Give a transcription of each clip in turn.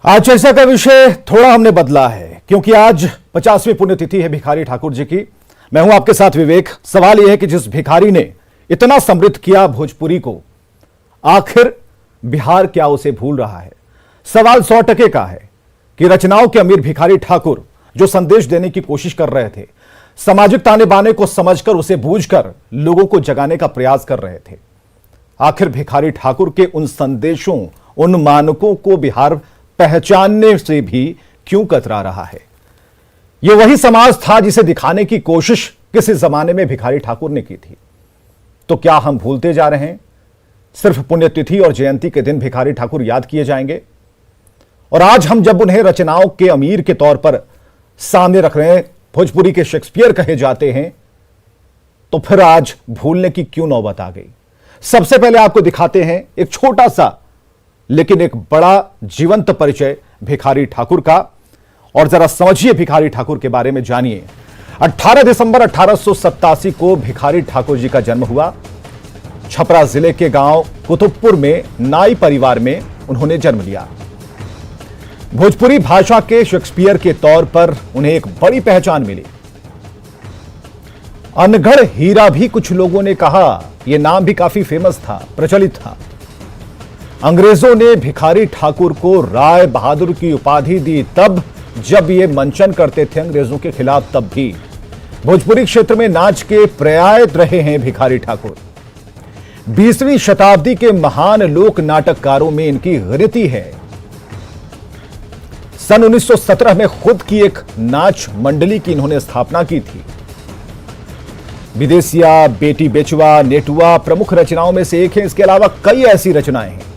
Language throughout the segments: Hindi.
आज चर्चा का विषय थोड़ा हमने बदला है क्योंकि आज 50वीं पुण्यतिथि है भिखारी ठाकुर जी की। मैं हूं आपके साथ विवेक। सवाल यह है कि जिस भिखारी ने इतना समृद्ध किया भोजपुरी को, आखिर बिहार क्या उसे भूल रहा है? सवाल 100% का है कि रचनाओं के अमीर भिखारी ठाकुर जो संदेश देने की कोशिश कर रहे थे, सामाजिक ताने बाने को समझकर उसे बूझकर लोगों को जगाने का प्रयास कर रहे थे, आखिर भिखारी ठाकुर के उन संदेशों, उन मानकों को बिहार पहचानने से भी क्यों कतरा रहा है? यह वही समाज था जिसे दिखाने की कोशिश किसी जमाने में भिखारी ठाकुर ने की थी। तो क्या हम भूलते जा रहे हैं? सिर्फ पुण्यतिथि और जयंती के दिन भिखारी ठाकुर याद किए जाएंगे और आज हम जब उन्हें रचनाओं के अमीर के तौर पर सामने रख रहे हैं, भोजपुरी के शेक्सपियर कहे जाते हैं, तो फिर आज भूलने की क्यों नौबत आ गई? सबसे पहले आपको दिखाते हैं एक छोटा सा लेकिन एक बड़ा जीवंत परिचय भिखारी ठाकुर का, और जरा समझिए भिखारी ठाकुर के बारे में जानिए। 18 दिसंबर 1887 को भिखारी ठाकुर जी का जन्म हुआ। छपरा जिले के गांव कुतुबपुर में नाई परिवार में उन्होंने जन्म लिया। भोजपुरी भाषा के शेक्सपियर के तौर पर उन्हें एक बड़ी पहचान मिली। अनगढ़ हीरा भी कुछ लोगों ने कहा, यह नाम भी काफी फेमस था, प्रचलित था। अंग्रेजों ने भिखारी ठाकुर को राय बहादुर की उपाधि दी तब जब ये मंचन करते थे अंग्रेजों के खिलाफ। तब भी भोजपुरी क्षेत्र में नाच के पर्याय रहे हैं भिखारी ठाकुर। 20वीं शताब्दी के महान लोक नाटककारों में इनकी गिनती है। सन 1917 में खुद की एक नाच मंडली की इन्होंने स्थापना की थी। विदेशिया, बेटी बेचवा, नेटुआ प्रमुख रचनाओं में से एक है। इसके अलावा कई ऐसी रचनाएं हैं।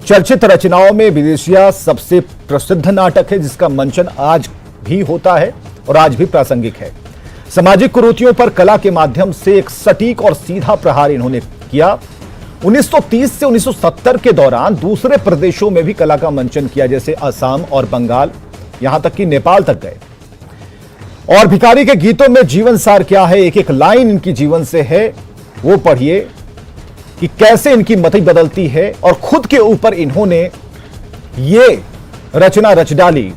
चर्चित रचनाओं में विदेशिया सबसे प्रसिद्ध नाटक है जिसका मंचन आज भी होता है और आज भी प्रासंगिक है। सामाजिक कुरीतियों पर कला के माध्यम से एक सटीक और सीधा प्रहार इन्होंने किया। 1930 से 1970 के दौरान दूसरे प्रदेशों में भी कला का मंचन किया, जैसे असम और बंगाल, यहां तक कि नेपाल तक गए। और भिखारी के गीतों में जीवन सार क्या है, एक एक लाइन इनकी जीवन से है, वो पढ़िए कि कैसे इनकी मति बदलती है और खुद के ऊपर इन्होंने ये रचना रच डाली।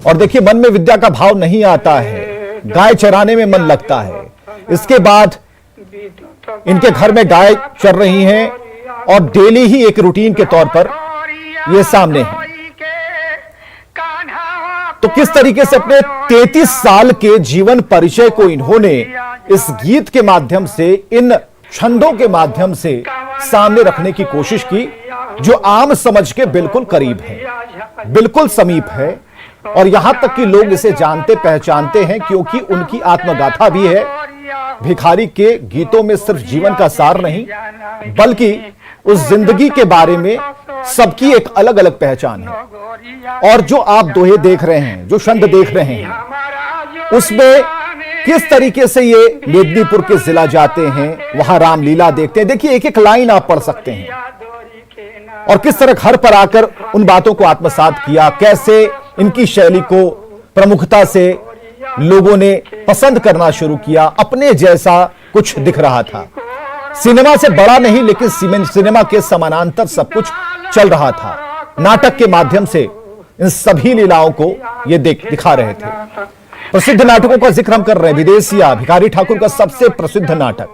और देखिए, मन में विद्या का भाव नहीं आता है, गाय चराने में मन लगता है। इसके बाद इनके घर में गाय चर रही हैं और डेली ही एक रूटीन के तौर पर ये सामने है। तो किस तरीके से अपने 33 साल के जीवन परिचय को इन्होंने इस गीत के माध्यम से, इन छंदों के माध्यम से सामने रखने की कोशिश की, जो आम समझ के बिल्कुल करीब है, बिल्कुल समीप है। और यहां तक कि लोग इसे जानते पहचानते हैं क्योंकि उनकी आत्मगाथा भी है। भिखारी के गीतों में सिर्फ जीवन का सार नहीं, बल्कि उस जिंदगी के बारे में सबकी एक अलग अलग पहचान है। और जो आप दोहे देख रहे हैं, जो छंद देख रहे हैं, उसमें किस तरीके से ये मेदिनीपुर के जिला जाते हैं, वहां रामलीला देखते हैं। देखिए, एक एक लाइन आप पढ़ सकते हैं और किस तरह घर पर आकर उन बातों को आत्मसात किया, कैसे इनकी शैली को प्रमुखता से लोगों ने पसंद करना शुरू किया। अपने जैसा कुछ दिख रहा था, सिनेमा से बड़ा नहीं लेकिन सिनेमा के समानांतर सब कुछ चल रहा था। नाटक के माध्यम से इन सभी लीलाओं को ये दिखा रहे थे। प्रसिद्ध नाटकों का जिक्र हम कर रहे हैं। विदेशिया भिखारी ठाकुर का सबसे प्रसिद्ध नाटक,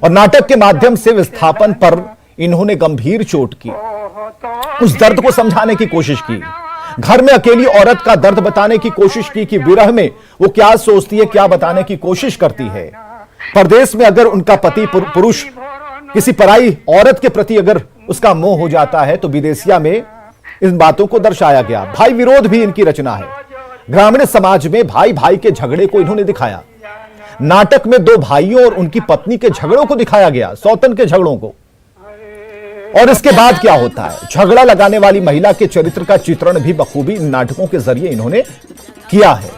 और नाटक के माध्यम से विस्थापन पर इन्होंने गंभीर चोट की, उस दर्द को समझाने की कोशिश की। घर में अकेली औरत का दर्द बताने की कोशिश की कि विरह में वो क्या सोचती है, क्या बताने की कोशिश करती है। परदेश में अगर उनका पति पुरुष किसी पराई औरत के प्रति अगर उसका मोह हो जाता है, तो विदेशिया में इन बातों को दर्शाया गया। भाई विरोध भी इनकी रचना है। ग्रामीण समाज में भाई भाई के झगड़े को इन्होंने दिखाया। नाटक में दो भाइयों और उनकी पत्नी के झगड़ों को दिखाया गया, सौतन के झगड़ों को। और इसके बाद क्या होता है, झगड़ा लगाने वाली महिला के चरित्र का चित्रण भी बखूबी इन नाटकों के जरिए इन्होंने किया है।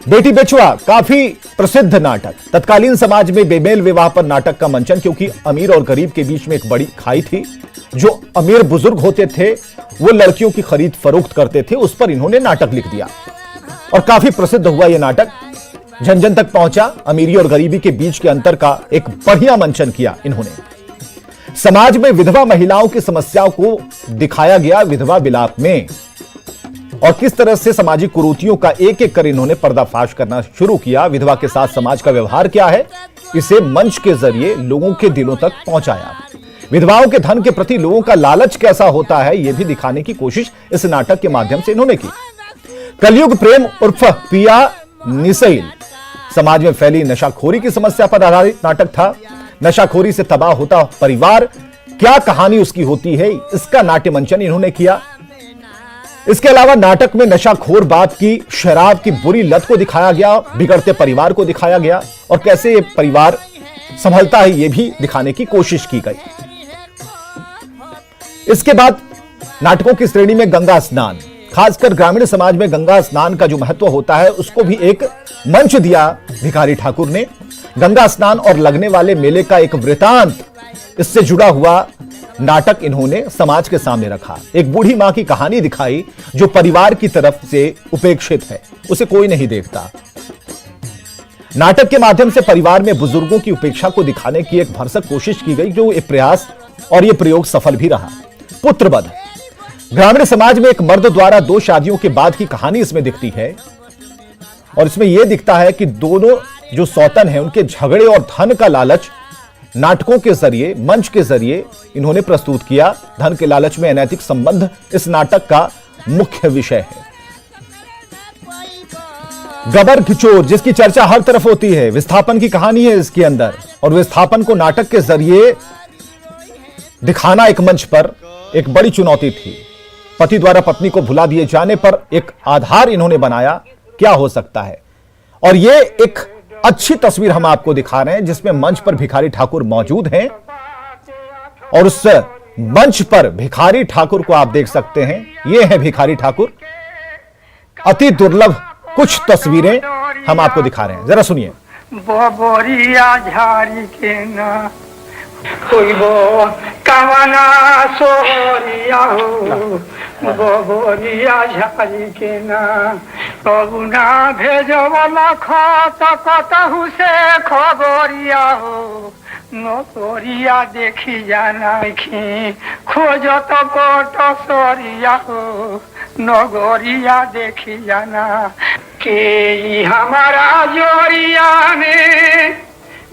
बेटी बेचवा काफी प्रसिद्ध नाटक। तत्कालीन समाज में बेमेल विवाह पर नाटक का मंचन, क्योंकि अमीर और गरीब के बीच में एक बड़ी खाई थी। जो अमीर बुजुर्ग होते थे वो लड़कियों की खरीद फरोख्त करते थे, उस पर इन्होंने नाटक लिख दिया और काफी प्रसिद्ध हुआ यह नाटक। जन जन तक पहुंचा। अमीरी और गरीबी के बीच के अंतर का एक बढ़िया मंचन किया इन्होंने। समाज में विधवा महिलाओं की समस्याओं को दिखाया गया विधवा विलाप में, और किस तरह से सामाजिक कुरीतियों का एक एक कर इन्होंने पर्दाफाश करना शुरू किया। विधवा के साथ समाज का व्यवहार क्या है, इसे मंच के जरिए लोगों के दिलों तक पहुंचाया। विधवाओं के धन के प्रति लोगों का लालच कैसा होता है, यह भी दिखाने की कोशिश इस नाटक के माध्यम से इन्होंने की। कलयुग प्रेम उर्फ पिया निसैल समाज में फैली नशाखोरी की समस्या पर आधारित नाटक था। नशाखोरी से तबाह होता परिवार, क्या कहानी उसकी होती है, इसका नाट्य मंचन इन्होंने किया। इसके अलावा नाटक में नशाखोर बाप की शराब की बुरी लत को दिखाया गया, बिगड़ते परिवार को दिखाया गया, और कैसे ये परिवार संभलता है यह भी दिखाने की कोशिश की गई। इसके बाद नाटकों की श्रेणी में गंगा स्नान, खासकर ग्रामीण समाज में गंगा स्नान का जो महत्व होता है उसको भी एक मंच दिया भिखारी ठाकुर ने। गंगा स्नान और लगने वाले मेले का एक वृतांत, इससे जुड़ा हुआ नाटक इन्होंने समाज के सामने रखा। एक बूढ़ी मां की कहानी दिखाई जो परिवार की तरफ से उपेक्षित है, उसे कोई नहीं देखता। नाटक के माध्यम से परिवार में बुजुर्गों की उपेक्षा को दिखाने की एक भरसक कोशिश की गई, जो एक प्रयास और यह प्रयोग सफल भी रहा। पुत्रवध, ग्रामीण समाज में एक मर्द द्वारा 2 शादियों के बाद की कहानी इसमें दिखती है, और इसमें यह दिखता है कि दोनों जो सौतन हैं उनके झगड़े और धन का लालच नाटकों के जरिए, मंच के जरिए इन्होंने प्रस्तुत किया। धन के लालच में अनैतिक संबंध इस नाटक का मुख्य विषय है। गबर खिचोर, जिसकी चर्चा हर तरफ होती है, विस्थापन की कहानी है इसके अंदर, और विस्थापन को नाटक के जरिए दिखाना एक मंच पर एक बड़ी चुनौती थी। पति द्वारा पत्नी को भुला दिए जाने पर एक आधार इन्होंने बनाया, क्या हो सकता है, और यह एक अच्छी तस्वीर हम आपको दिखा रहे हैं जिसमें मंच पर भिखारी ठाकुर मौजूद हैं, और उस मंच पर भिखारी ठाकुर को आप देख सकते हैं। ये है भिखारी ठाकुर। अति दुर्लभ कुछ तस्वीरें हम आपको दिखा रहे हैं, जरा सुनिए। बोरिया झाड़ी के ना कोई बो कवना सोरिया हो, बोरिया झाड़ी के ना कबुना भेजवला खत कतहु से खबरिया हो, नोरिया देखी जाना खी खोजत बट सरिया हो, नगरिया देखी जाना के हमारा जोरिया में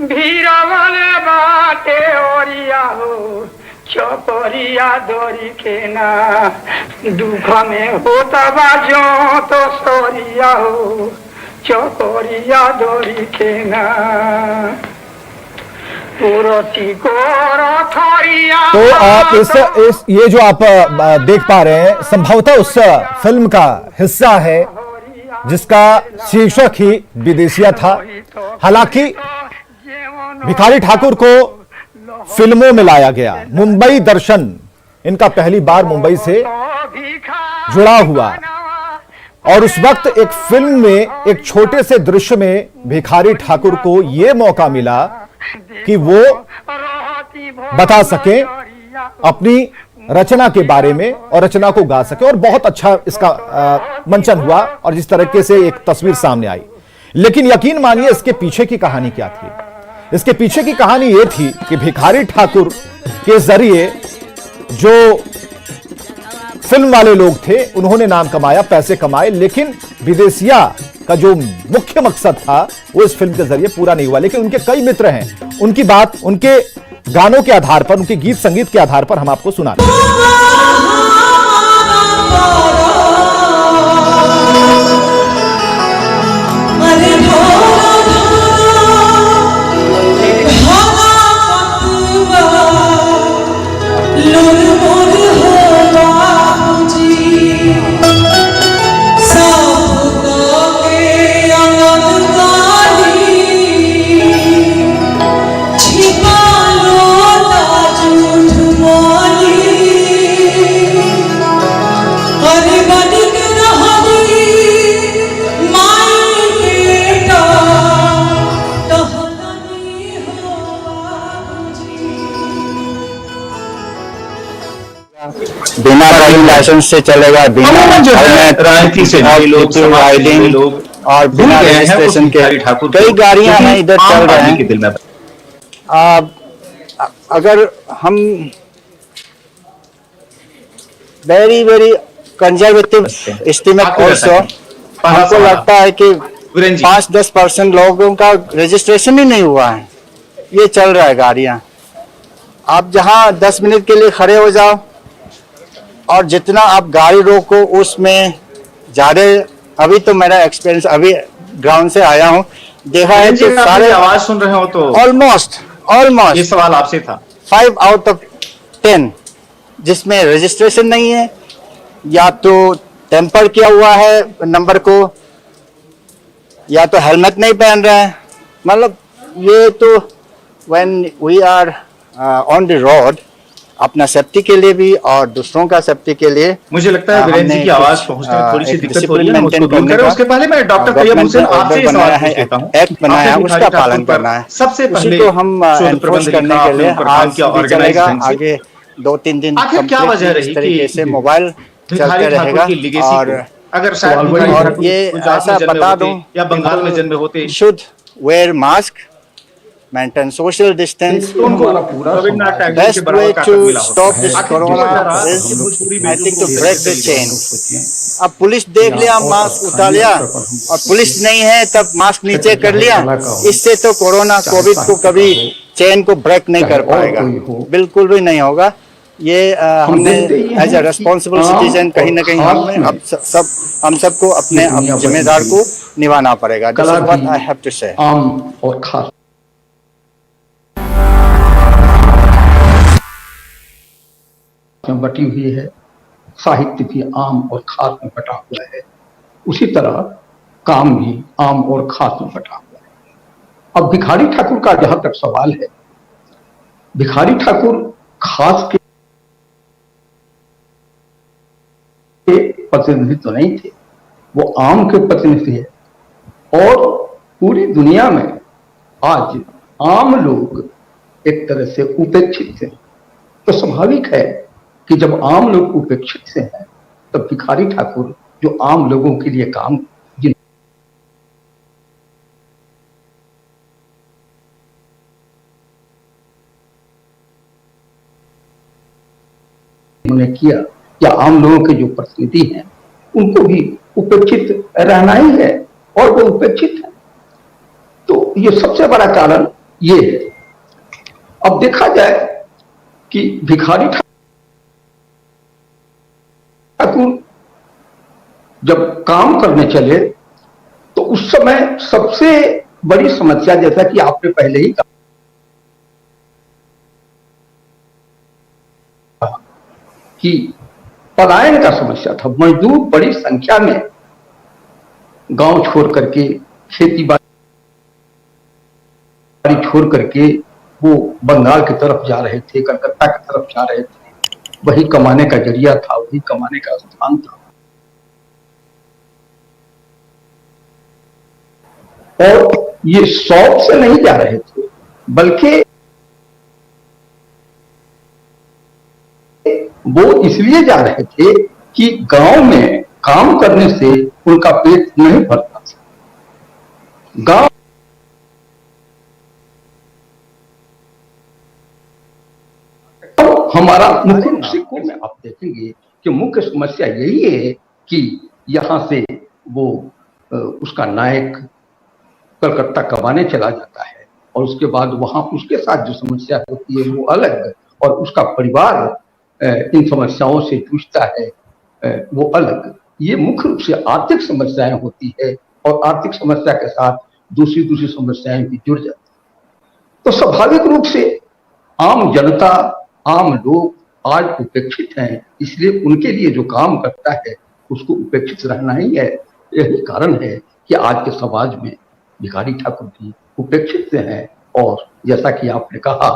भीरवल बाटे ओरिया हो, चपरिया दोरी के ना दुख में होता बाजो तो सोरिया हो, चपरिया दोरी के ना। तो आप इस ये जो आप देख पा रहे हैं संभवतः उस फिल्म का हिस्सा है जिसका शीर्षक ही विदेशिया था। हालांकि भिखारी ठाकुर को फिल्मों में लाया गया। मुंबई दर्शन इनका पहली बार मुंबई से जुड़ा हुआ, और उस वक्त एक फिल्म में एक छोटे से दृश्य में भिखारी ठाकुर को यह मौका मिला कि वो बता सके अपनी रचना के बारे में और रचना को गा सके, और बहुत अच्छा इसका मंचन हुआ और जिस तरीके से एक तस्वीर सामने आई। लेकिन यकीन मानिए इसके पीछे की कहानी क्या थी। इसके पीछे की कहानी यह थी कि भिखारी ठाकुर के जरिए जो फिल्म वाले लोग थे उन्होंने नाम कमाया, पैसे कमाए, लेकिन विदेशिया का जो मुख्य मकसद था वो इस फिल्म के जरिए पूरा नहीं हुआ। लेकिन उनके कई मित्र हैं, उनकी बात उनके गानों के आधार पर, उनके गीत संगीत के आधार पर हम आपको सुनाते हैं। बिना ड्राइविंग लाइसेंस से चलेगा, बिना राजनीति से राइडिंग और बिना रजिस्ट्रेशन के कई गाड़ियां हैं इधर चल रहे हैं। अगर हम वेरी कंजर्वेटिव एस्टिमेट ऑल्सो, हमको लगता है कि 5-10% लोगों का रजिस्ट्रेशन ही नहीं हुआ है। ये चल रहा है गाड़ियां, आप जहां 10 मिनट के लिए खड़े हो जाओ और जितना आप गाड़ी रोको उसमें ज्यादा। अभी तो मेरा एक्सपीरियंस, अभी ग्राउंड से आया हूँ, देखा है कि सारे आवाज सुन रहे हो तो ऑलमोस्ट ये सवाल आपसे था। 5 आउट ऑफ 10 जिसमें रजिस्ट्रेशन नहीं है, या तो टेम्पर किया हुआ है नंबर को, या तो हेलमेट नहीं पहन रहे हैं। मतलब ये तो when we are on the road, अपना सेफ्टी के लिए भी और दूसरों का सेफ्टी के लिए, मुझे लगता है वीरेंद्र जी की आवाज पहुंचने में थोड़ी सी दिक्कत हो रही है, उसको दूर करें। उसके पहले मैं डॉक्टर तैयब हुसैन आपसे सवाल पूछ लेता हूं। एक्ट बनाया है, उसका पालन करना है। सबसे पहले तो हम एनफोर्स करने के लिए आज भी चलेगा, आगे 2-3 दिन आखिर क्या वजह रही तरीके से मोबाइल चलते रहेगा। और अगर शायद और ये ऐसा बता दूं, या बंगाल में जन्मे होते, should wear mask, maintain social distance. Best way to stop this corona is, I think, to break the chain. अब पुलिस देख लिया, मास्क उतार लिया, और पुलिस नहीं है तब मास्क नीचे कर लिया, इससे तो कोरोना कोविड को कभी चेन को ब्रेक नहीं कर पाएगा, बिल्कुल भी नहीं होगा। ये हमने एज ए रेस्पॉन्सिबल सिटीजन कहीं ना कहीं हम सबको अपने जिम्मेदार को निभाना पड़ेगा। This is what I have to say. आम और खास में बटी हुई है, साहित्य भी आम और खास में बटा हुआ है, उसी तरह काम भी आम और खास में बटा हुआ है। अब भिखारी ठाकुर का जहां तक सवाल है, भिखारी ठाकुर खास के प्रतिनिधि तो नहीं थे, वो आम के प्रतिनिधि है। और पूरी दुनिया में आज आम लोग एक तरह से उपेक्षित थे, तो स्वाभाविक है कि जब आम लोग उपेक्षित से हैं, तब भिखारी ठाकुर जो आम लोगों के लिए काम उन्होंने किया, या आम लोगों के जो प्रतिनिधि हैं उनको भी उपेक्षित रहना ही है, और वो उपेक्षित है। तो ये सबसे बड़ा कारण ये है। अब देखा जाए कि भिखारी ठाकुर जब काम करने चले, तो उस समय सबसे बड़ी समस्या, जैसा कि आपने पहले ही कहा, कि पलायन का समस्या था। मजदूर बड़ी संख्या में गांव छोड़ करके, खेती बाड़ी छोड़ करके वो बंगाल की तरफ जा रहे थे, कलकत्ता की तरफ जा रहे थे। वही कमाने का जरिया था, वही कमाने का स्थान था। और ये शौक से नहीं जा रहे थे, बल्कि वो इसलिए जा रहे थे कि गांव में काम करने से उनका पेट नहीं भरता था। गांव हमारा मुख्य रूप से में आप देखेंगे कि मुख्य समस्या यही है कि यहां से वो उसका नायक कलकत्ता कमाने चला जाता है, और उसके बाद वहां उसके साथ जो समस्या होती है वो अलग, और उसका परिवार इन समस्याओं से जूझता है वो अलग। ये मुख्य रूप से आर्थिक समस्याएं होती है, और आर्थिक समस्या के साथ दूसरी समस्याएं भी जुड़ जाती हैं। तो स्वाभाविक रूप से आम जनता, आम लोग आज उपेक्षित हैं, इसलिए उनके लिए जो काम करता है उसको उपेक्षित रहना ही है। यही कारण है कि आज के समाज में भिखारी ठाकुर भी उपेक्षित से हैं, और जैसा कि आपने कहा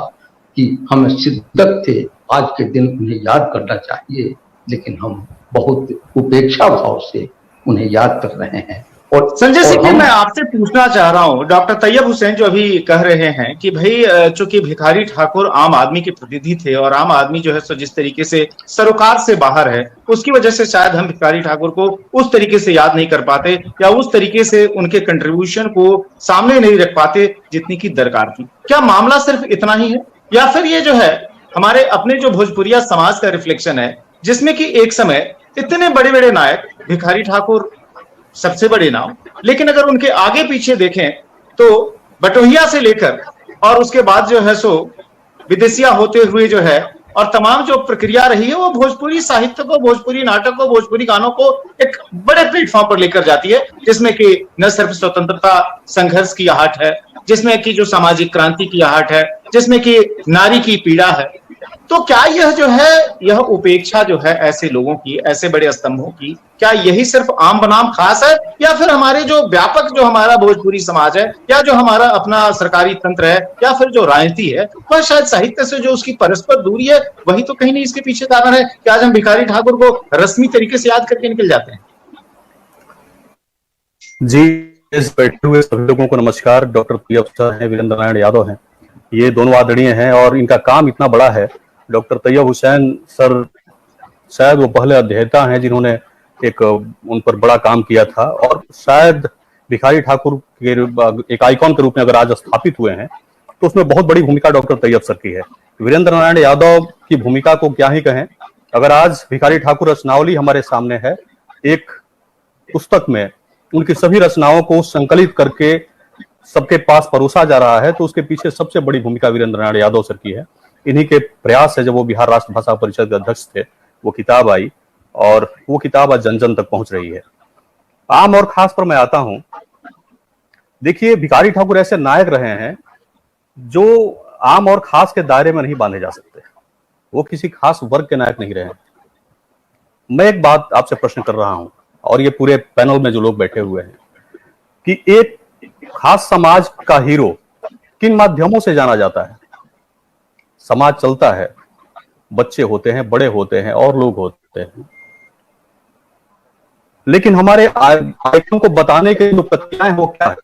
कि हमें शिद्दत से आज के दिन उन्हें याद करना चाहिए, लेकिन हम बहुत उपेक्षा भाव से उन्हें याद कर रहे हैं। और संजय सिंह, मैं आपसे पूछना चाह रहा हूं, डॉक्टर तैयब हुसैन जो अभी कह रहे हैं कि भाई चूंकि भिखारी ठाकुर आम आदमी के प्रतिनिधि थे, और आम आदमी जो है सो जिस तरीके से सरोकार से बाहर है, उसकी वजह से शायद हम भिखारी ठाकुर को उस तरीके से याद नहीं कर पाते, या उस तरीके से उनके कंट्रीब्यूशन को सामने नहीं रख पाते जितनी की दरकार थी। क्या मामला सिर्फ इतना ही है? या फिर ये जो है हमारे अपने जो भोजपुरिया समाज का रिफ्लेक्शन है, जिसमें कि एक समय इतने बड़े बड़े नायक, भिखारी ठाकुर सबसे बड़े नाम, लेकिन अगर उनके आगे पीछे देखें तो बटोहिया से लेकर और उसके बाद जो है सो विदेशिया होते हुए जो है और तमाम जो प्रक्रिया रही है वो भोजपुरी साहित्य को, भोजपुरी नाटक को, भोजपुरी गानों को एक बड़े प्लेटफॉर्म पर लेकर जाती है, जिसमें कि न सिर्फ स्वतंत्रता संघर्ष की आहट है, जिसमें कि जो सामाजिक क्रांति की आहट है, जिसमें कि नारी की पीड़ा है। तो क्या यह जो है, यह उपेक्षा जो है ऐसे लोगों की, ऐसे बड़े स्तंभों की, क्या यही सिर्फ आम बनाम खास है, या फिर हमारे जो व्यापक जो हमारा भोजपुरी समाज है, या जो हमारा अपना सरकारी तंत्र है, या फिर जो राजनीति है, वह शायद साहित्य से जो उसकी परस्पर दूरी है, वही तो कहीं नहीं इसके पीछे कारण है कि आज हम भिखारी ठाकुर को रस्मी तरीके से याद करके निकल जाते हैं। जी, इस बैठे हुए सभी लोगों को नमस्कार। डॉक्टर तैयब सर हैं, वीरेंद्र नारायण यादव हैं, ये दोनों आदरणीय हैं और इनका काम इतना बड़ा है। डॉक्टर तैयब हुसैन सर शायद वो पहले अध्येता हैं जिन्होंने उन पर बड़ा काम किया था और शायद भिखारी ठाकुर के एक आइकॉन के रूप में अगर आज स्थापित हुए हैं तो उसमें बहुत बड़ी भूमिका डॉक्टर तैयब सर की है। वीरेंद्र नारायण यादव की भूमिका को क्या ही कहें। अगर आज भिखारी ठाकुर रचनावली हमारे सामने है, एक पुस्तक में उनकी सभी रचनाओं को संकलित करके सबके पास परोसा जा रहा है, तो उसके पीछे सबसे बड़ी भूमिका वीरेंद्र नारायण यादव सर की है। इन्हीं के प्रयास है, जब वो बिहार राष्ट्र भाषा परिषद के अध्यक्ष थे, वो किताब आई और वो किताब आज जन जन तक पहुंच रही है। आम और खास पर मैं आता हूं। देखिए, भिखारी ठाकुर ऐसे नायक रहे हैं जो आम और खास के दायरे में नहीं बांधे जा सकते। वो किसी खास वर्ग के नायक नहीं रहे हैं। मैं एक बात आपसे प्रश्न कर रहा हूं और ये पूरे पैनल में जो लोग बैठे हुए हैं कि एक खास समाज का हीरो किन माध्यमों से जाना जाता है। समाज चलता है, बच्चे होते हैं, बड़े होते हैं और लोग होते हैं, लेकिन हमारे आइकन को बताने के जो प्रक्रियाएं हैं वो क्या है।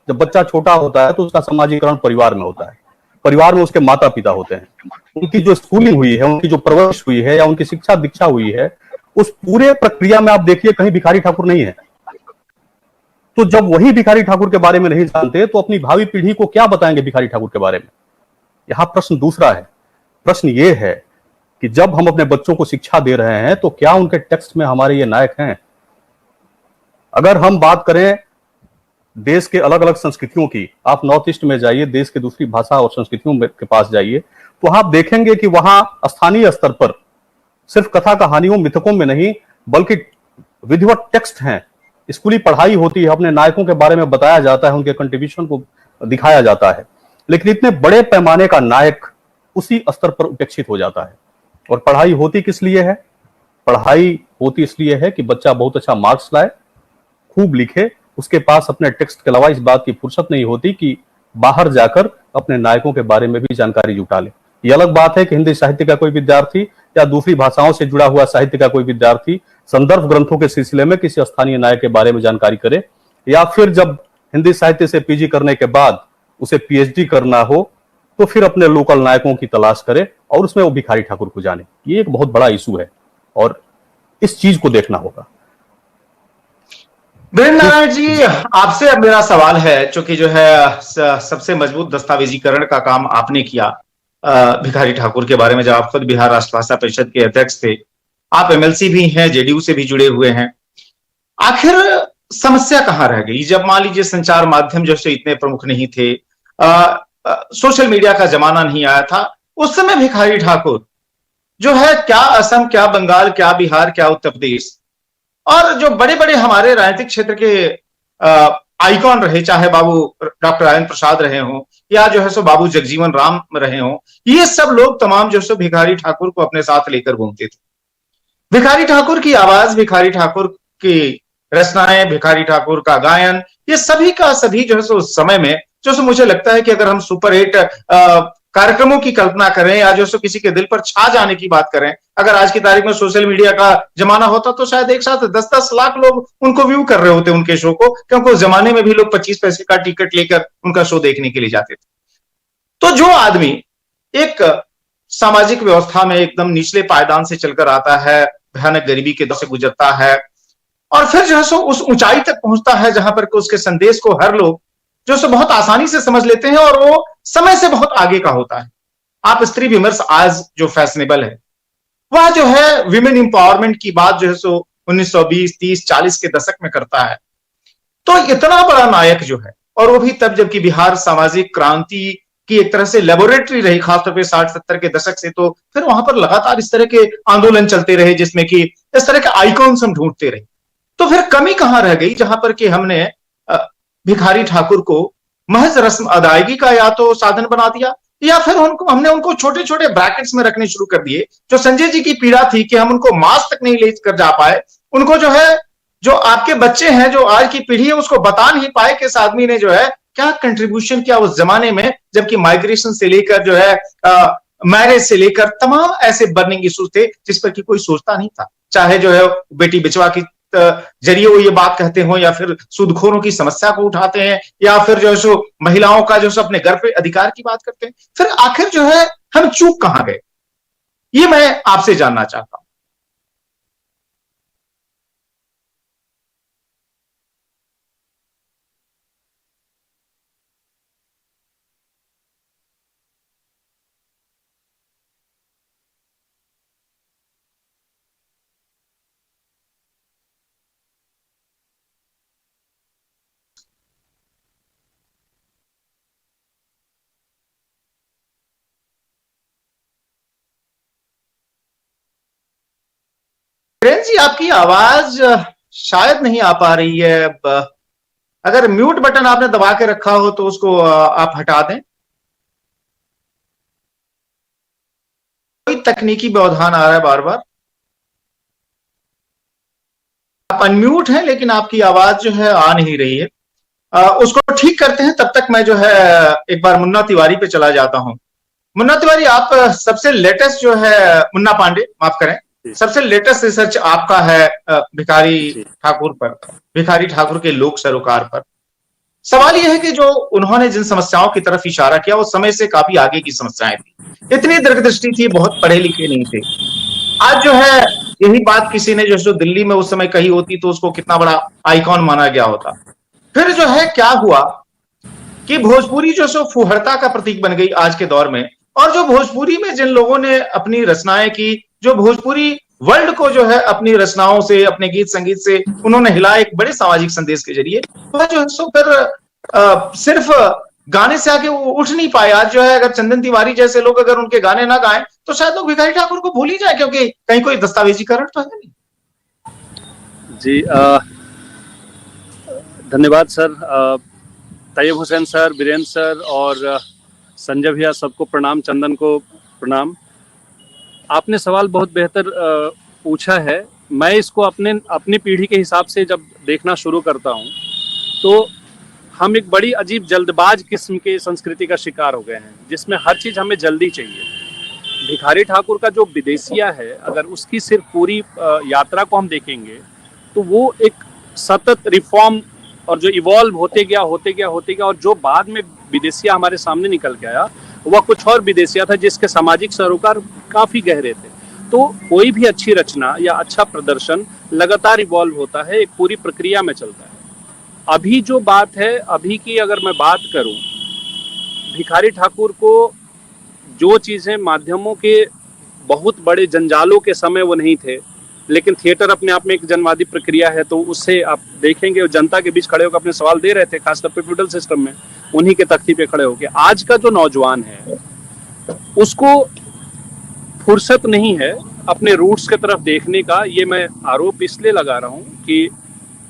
जब बच्चा छोटा होता है तो उसका समाजीकरण परिवार में होता है। परिवार में उसके माता पिता होते हैं, उनकी जो स्कूलिंग हुई है, उनकी जो परवरिश हुई है या उनकी शिक्षा दीक्षा हुई है, उस पूरे प्रक्रिया में आप देखिए कहीं भिखारी ठाकुर नहीं है। तो जब वही भिखारी ठाकुर के बारे में नहीं जानते तो अपनी भावी पीढ़ी को क्या बताएंगे भिखारी ठाकुर के बारे में। यहां प्रश्न दूसरा है। प्रश्न ये है कि जब हम अपने बच्चों को शिक्षा दे रहे हैं तो क्या उनके टेक्स्ट में हमारे ये नायक हैं। अगर हम बात करें देश के अलग अलग संस्कृतियों की, आप नॉर्थ ईस्ट में जाइए, देश के दूसरी भाषा और संस्कृतियों के पास जाइए, तो आप देखेंगे कि वहां स्थानीय स्तर पर सिर्फ कथा कहानियों मिथकों में नहीं बल्कि विधिवत टेक्स्ट हैं, स्कूली पढ़ाई होती है, अपने नायकों के बारे में बताया जाता है, उनके कंट्रीब्यूशन को दिखाया जाता है। लेकिन इतने बड़े पैमाने का नायक उसी स्तर पर उपेक्षित हो जाता है। और पढ़ाई होती किस लिए है? पढ़ाई होती इसलिए है कि बच्चा बहुत अच्छा मार्क्स लाए, खूब लिखे, उसके पास अपने टेक्स्ट के अलावा इस बात की फुर्सत नहीं होती कि बाहर जाकर अपने नायकों के बारे में भी जानकारी जुटा ले। ये अलग बात है कि हिंदी साहित्य का कोई विद्यार्थी या दूसरी भाषाओं से जुड़ा हुआ साहित्य का कोई विद्यार्थी संदर्भ ग्रंथों के सिलसिले में किसी स्थानीय नायक के बारे में जानकारी करे, या फिर जब हिंदी साहित्य से पीजी करने के बाद उसे पीएचडी करना हो तो फिर अपने लोकल नायकों की तलाश करे और उसमें वो भिखारी ठाकुर को जाने। ये एक बहुत बड़ा इशू है और इस चीज को देखना होगा। वीरेंद्र नारायण जी, आपसे अब मेरा सवाल है, चूंकि जो है सबसे मजबूत दस्तावेजीकरण का काम आपने किया भिखारी ठाकुर के बारे में, जब आप खुद बिहार राष्ट्र भाषा परिषद के अध्यक्ष थे, आप एमएलसी भी हैं, जेडीयू से भी जुड़े हुए हैं। आखिर समस्या कहां रह गई जब मान लीजिए संचार माध्यम जो से इतने प्रमुख नहीं थे, सोशल मीडिया का जमाना नहीं आया था, उस समय भिखारी ठाकुर जो है क्या असम, क्या बंगाल, क्या बिहार, क्या उत्तर प्रदेश और जो बड़े बड़े हमारे राजनीतिक क्षेत्र के आइकॉन रहे, चाहे बाबू डॉक्टर राजेंद्र प्रसाद रहे हों या जो है सो बाबू जगजीवन राम रहे हों, ये सब लोग तमाम जो सो भिखारी ठाकुर को अपने साथ लेकर घूमते थे। भिखारी ठाकुर की आवाज, भिखारी ठाकुर की रचनाएं, भिखारी ठाकुर का गायन, ये सभी का सभी जो है सो उस समय में जो सो मुझे लगता है कि अगर हम सुपर हिट कार्यक्रमों की कल्पना करें या जो सो किसी के दिल पर छा जाने की बात करें, अगर आज की तारीख में सोशल मीडिया का जमाना होता तो शायद एक साथ 10-10 लाख लोग उनको व्यू कर रहे होते उनके शो को, क्योंकि उस जमाने में भी लोग 25 पैसे का टिकट लेकर उनका शो देखने के लिए जाते थे। तो जो आदमी एक सामाजिक व्यवस्था में एकदम निचले पायदान से चलकर आता है, भयानक गरीबी के दौर से गुजरता है और फिर जो है सो उस ऊंचाई तक पहुंचता है जहां पर उसके संदेश को हर लोग जो सो बहुत आसानी से समझ लेते हैं और वो समय से बहुत आगे का होता है, आप स्त्री विमर्श आज जो फैशनेबल है, वह जो है विमेन एम्पावरमेंट की बात जो है सो 1920, 30, 40 के दशक में करता है। तो इतना बड़ा नायक जो है, और वो भी तब जबकि बिहार सामाजिक क्रांति की एक तरह से लेबोरेटरी रही, खासतौर पे 60-70 के दशक से, तो फिर वहां पर लगातार इस तरह के आंदोलन चलते रहे जिसमें कि इस तरह के आइकॉन्स हम ढूंढते रहे। तो फिर कमी कहां रह गई जहां पर कि हमने भिखारी ठाकुर को महज रस्म अदायगी का या तो साधन बना दिया, या फिर हमने उनको छोटे छोटे ब्रैकेट्स में रखने शुरू कर दिए। जो संजय जी की पीड़ा थी कि हम उनको मास तक नहीं लेकर जा पाए, उनको जो है, जो आपके बच्चे हैं, जो आज की पीढ़ी है, उसको बता नहीं पाए कि इस आदमी ने जो है क्या कंट्रीब्यूशन किया उस जमाने में, जबकि माइग्रेशन से लेकर जो है मैरिज से लेकर तमाम ऐसे बर्निंग इश्यूज थे जिस पर कि कोई सोचता नहीं था। चाहे जो है बेटी बिचवा की जरिए वो ये बात कहते हो, या फिर सूदखोरों की समस्या को उठाते हैं, या फिर जो है सो महिलाओं का जो है अपने घर पे अधिकार की बात करते हैं। फिर आखिर जो है हम चूक कहां गए, ये मैं आपसे जानना चाहता हूं। प्रेम जी, आपकी आवाज शायद नहीं आ पा रही है। अगर म्यूट बटन आपने दबा के रखा हो तो उसको आप हटा दें। कोई तकनीकी व्यवधान आ रहा है बार बार। आप अनम्यूट हैं लेकिन आपकी आवाज जो है आ नहीं रही है। उसको ठीक करते हैं, तब तक मैं जो है एक बार मुन्ना तिवारी पे चला जाता हूं। मुन्ना तिवारी, आप सबसे लेटेस्ट जो है, मुन्ना पांडे माफ करें, सबसे लेटेस्ट रिसर्च आपका है भिखारी ठाकुर पर, भिखारी ठाकुर के लोक सरोकार पर। सवाल यह है कि जो उन्होंने जिन समस्याओं की तरफ इशारा किया वो समय से काफी आगे की समस्याएं थी, इतनी दीर्घदृष्टि थी, बहुत पढ़े लिखे नहीं थे। आज जो है यही बात किसी ने जो दिल्ली में उस समय कही होती तो उसको कितना बड़ा आइकॉन माना गया होता। फिर जो है क्या हुआ कि भोजपुरी जो सो फुहड़ता का प्रतीक बन गई आज के दौर में, और जो भोजपुरी में जिन लोगों ने अपनी रचनाएं की, जो भोजपुरी वर्ल्ड को जो है अपनी रचनाओं से, अपने गीत संगीत से उन्होंने हिलाया एक बड़े सामाजिक संदेश के जरिए, वह जो है सो फिर सिर्फ गाने से आगे वो उठ नहीं पाए। आज जो है अगर चंदन तिवारी जैसे लोग अगर उनके गाने ना गाएं तो शायद लोग भिखारी ठाकुर को भूल ही जाए, क्योंकि कहीं कोई दस्तावेजीकरण तो है नहीं। जी धन्यवाद sir. Tayyab Hussain sir, Birendra sir और संजय भैया, सबको प्रणाम, चंदन को प्रणाम। आपने सवाल बहुत बेहतर पूछा है। मैं इसको अपनी पीढ़ी के हिसाब से जब देखना शुरू करता हूँ तो हम एक बड़ी अजीब जल्दबाज किस्म के संस्कृति का शिकार हो गए हैं, जिसमें हर चीज़ हमें जल्दी चाहिए। भिखारी ठाकुर का जो विदेशिया है, अगर उसकी सिर्फ पूरी यात्रा को हम देखेंगे तो वो एक सतत रिफॉर्म और जो इवॉल्व होते गया और जो बाद में विदेशिया हमारे सामने निकल के आया वह कुछ और विदेशिया था जिसके सामाजिक सरोकार काफी गहरे थे। तो कोई भी अच्छी रचना या अच्छा प्रदर्शन लगातार इवॉल्व होता है, एक पूरी प्रक्रिया में चलता है। अभी जो बात है, अभी की अगर मैं बात करूं, भिखारी ठाकुर को जो चीजें माध्यमों के बहुत बड़े जंजालों के समय वो नहीं थे, लेकिन थिएटर अपने आप में एक जनवादी प्रक्रिया है, तो उससे आप देखेंगे जनता के बीच खड़े होकर अपने सवाल दे रहे थे, खासतौर पे फ्यूडल सिस्टम में उन्हीं के तख्ती पे खड़े होकर। आज का जो नौजवान है उसको फुर्सत नहीं है अपने रूट्स की तरफ देखने का। ये मैं आरोप इसलिए लगा रहा हूँ कि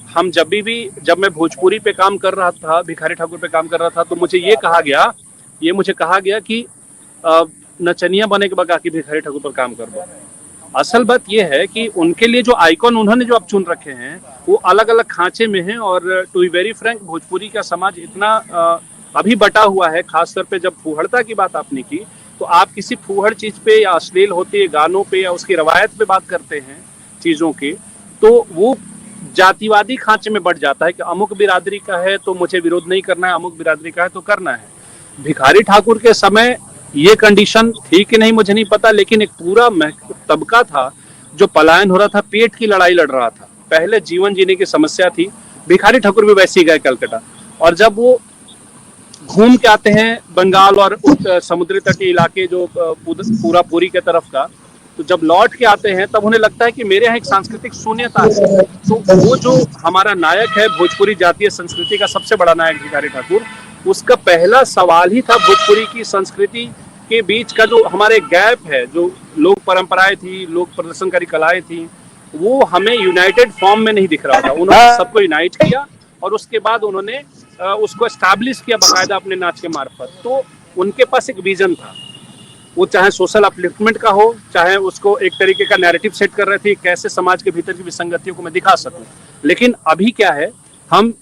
हम जब मैं भोजपुरी पे काम कर रहा था, भिखारी ठाकुर पे काम कर रहा था, तो मुझे कहा गया कि नचनिया बने के बगा कि भिखारी ठाकुर पर काम कर दो। असल बात यह है कि उनके लिए जो आइकॉन उन्होंने जो अब चुन रखे हैं वो अलग अलग खांचे में हैं। और to be very frank, Bhojpuri का समाज इतना अभी बटा हुआ है, खासतौर पे जब फूहड़ता की बात आपने की, तो आप किसी फूहड़ चीज पे या अश्लील होते गानों पे या उसकी रवायत पे बात करते हैं चीजों की, तो वो जातिवादी खांचे में बढ़ जाता है कि अमुक बिरादरी का है तो मुझे विरोध नहीं करना है, अमुक बिरादरी का है तो करना है। भिखारी ठाकुर के समय ये कंडीशन थी कि नहीं मुझे नहीं पता, लेकिन एक पूरा तबका था जो पलायन हो रहा था, पेट की लड़ाई लड़ रहा था। पहले जीवन जीने की समस्या थी, भिखारी ठाकुर भी वैसे ही गए कलकत्ता, और जब वो घूम के आते हैं बंगाल और समुद्री तटीय इलाके जो पूरा पुरी के तरफ का, तो जब लौट के आते हैं तब उन्हें लगता है कि मेरे यहाँ एक सांस्कृतिक शून्यता है। तो वो जो हमारा नायक है भोजपुरी जातीय संस्कृति का सबसे बड़ा नायक भिखारी ठाकुर, उसका पहला सवाल ही था भोजपुरी की संस्कृति के बीच का जो हमारे गैप है, जो लोक परंपराएं थी, लोक प्रदर्शनकारी कलाएं थी, वो हमें यूनाइटेड फॉर्म में नहीं दिख रहा था। उन्होंने सबको यूनाइट किया और उसके बाद उन्होंने उसको एस्टैब्लिश किया बाकायदा अपने नाच के मार्फत। तो उनके पास एक विजन था, वो चाहे सोशल अपलिफ्टमेंट का हो, चाहे उसको एक तरीके का नैरेटिव सेट कर रहे थे कैसे समाज के भीतर की विसंगतियों को मैं दिखा सकूं। लेकिन अभी क्या है, हम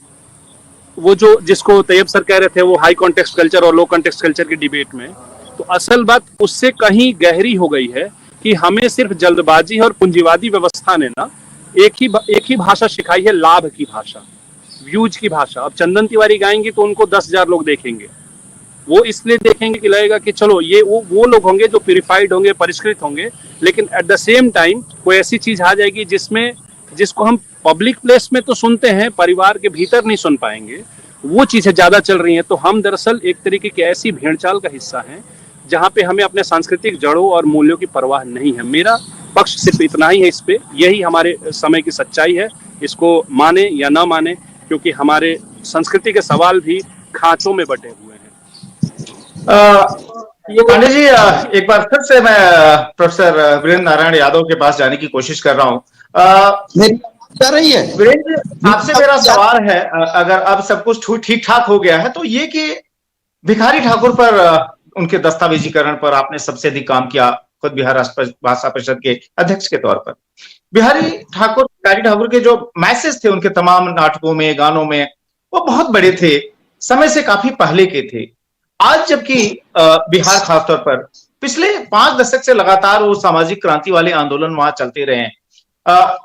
वो जो जिसको तैयब सर कह रहे थे वो हाई कॉन्टेक्स्ट कल्चर और लो कॉन्टेक्स्ट कल्चर की डिबेट में, तो असल बात उससे कहीं गहरी हो गई है कि हमें सिर्फ जल्दबाजी और पूंजीवादी व्यवस्था ने ना एक ही भाषा सिखाई है, लाभ की भाषा, व्यूज की भाषा। अब चंदन तिवारी गाएंगे तो उनको 10,000 लोग देखेंगे, वो इसलिए देखेंगे कि लगेगा कि चलो ये वो लोग होंगे जो प्यूरिफाइड होंगे, परिष्कृत होंगे। लेकिन एट द सेम टाइम कोई ऐसी चीज आ जाएगी जिसको हम पब्लिक प्लेस में तो सुनते हैं, परिवार के भीतर नहीं सुन पाएंगे, वो चीजें ज्यादा चल रही हैं। तो हम दरअसल एक तरीके की ऐसी भेड़चाल का हिस्सा हैं जहां पे हमें अपने सांस्कृतिक जड़ों और मूल्यों की परवाह नहीं है। मेरा पक्ष सिर्फ इतना ही है इस पे, यही हमारे समय की सच्चाई है, इसको माने या ना माने, क्योंकि हमारे संस्कृति के सवाल भी खांचों में बटे हुए हैं। ये पांडे जी, एक बार फिर से मैं प्रोफेसर वीरेंद्र नारायण यादव के पास जाने की कोशिश कर रहा हूँ। रही है वीरेंद्र जी, आपसे मेरा सवाल है, अगर अब सब कुछ ठीक ठाक हो गया है तो ये कि भिखारी ठाकुर पर, उनके दस्तावेजीकरण पर आपने सबसे अधिक काम किया, खुद बिहार राष्ट्र भाषा परिषद के अध्यक्ष के तौर पर। भिखारी ठाकुर के जो मैसेज थे उनके तमाम नाटकों में, गानों में, वो बहुत बड़े थे, समय से काफी पहले के थे। आज जबकि बिहार खासतौर पर पिछले 5 दशक से लगातार वो सामाजिक क्रांति वाले आंदोलन वहां चलते रहे हैं,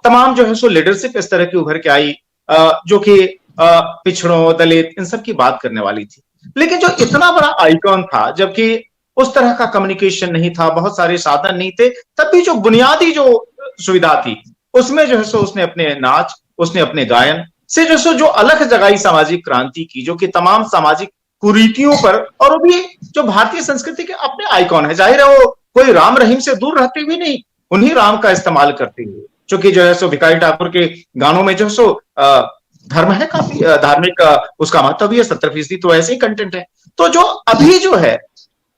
तमाम जो है सो लीडरशिप इस तरह की उभर के आई जो कि पिछड़ों, दलित, इन सब की बात करने वाली थी। लेकिन जो इतना बड़ा आइकॉन था, जबकि उस तरह का कम्युनिकेशन नहीं था, बहुत सारे साधन नहीं थे, तब भी जो बुनियादी जो सुविधा थी उसमें जो है सो उसने अपने नाच, उसने अपने गायन से जो सो जो अलग जगाई सामाजिक क्रांति की, जो कि तमाम सामाजिक कुरीतियों पर, और वो भी जो भारतीय संस्कृति के अपने आइकॉन है। जाहिर है वो कोई राम रहीम से दूर रहते हुए नहीं, उन्हीं राम का इस्तेमाल करते हुए, चूंकि जो है सो भिखारी ठाकुर के गानों में जो सो धर्म है, काफी धार्मिक उसका महत्व भी है, 70% तो ऐसे ही कंटेंट है। तो जो अभी जो है,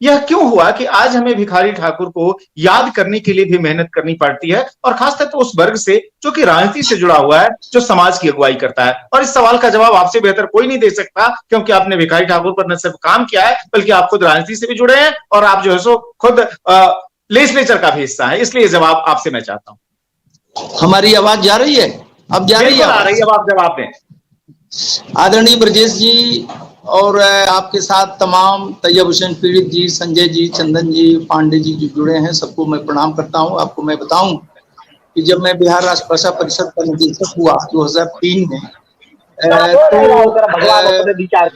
यह क्यों हुआ कि आज हमें भिखारी ठाकुर को याद करने के लिए भी मेहनत करनी पड़ती है, और खासतौर पर उस वर्ग से जो कि राजनीति से जुड़ा हुआ है, जो समाज की अगुवाई करता है। और इस सवाल का जवाब आपसे बेहतर कोई नहीं दे सकता, क्योंकि आपने भिखारी ठाकुर पर न सिर्फ काम किया है, बल्कि आप खुद राजनीति से भी जुड़े हैं, और आप जो है सो खुद लेजिस्लेचर का भी हिस्सा है। इसलिए जवाब आपसे मैं चाहता हूँ। हमारी आवाज जा रही है? अब जा रही है? आ रही है, अब आप जवाब दें। आदरणीय ब्रजेश जी और आपके साथ तमाम तैयब हुसैन पीड़ित जी, संजय जी, चंदन जी, पांडे जी जो जुड़े हैं, सबको मैं प्रणाम करता हूं। आपको मैं बताऊं कि जब मैं बिहार राष्ट्र भाषा परिषद का निदेशक हुआ 2003 में,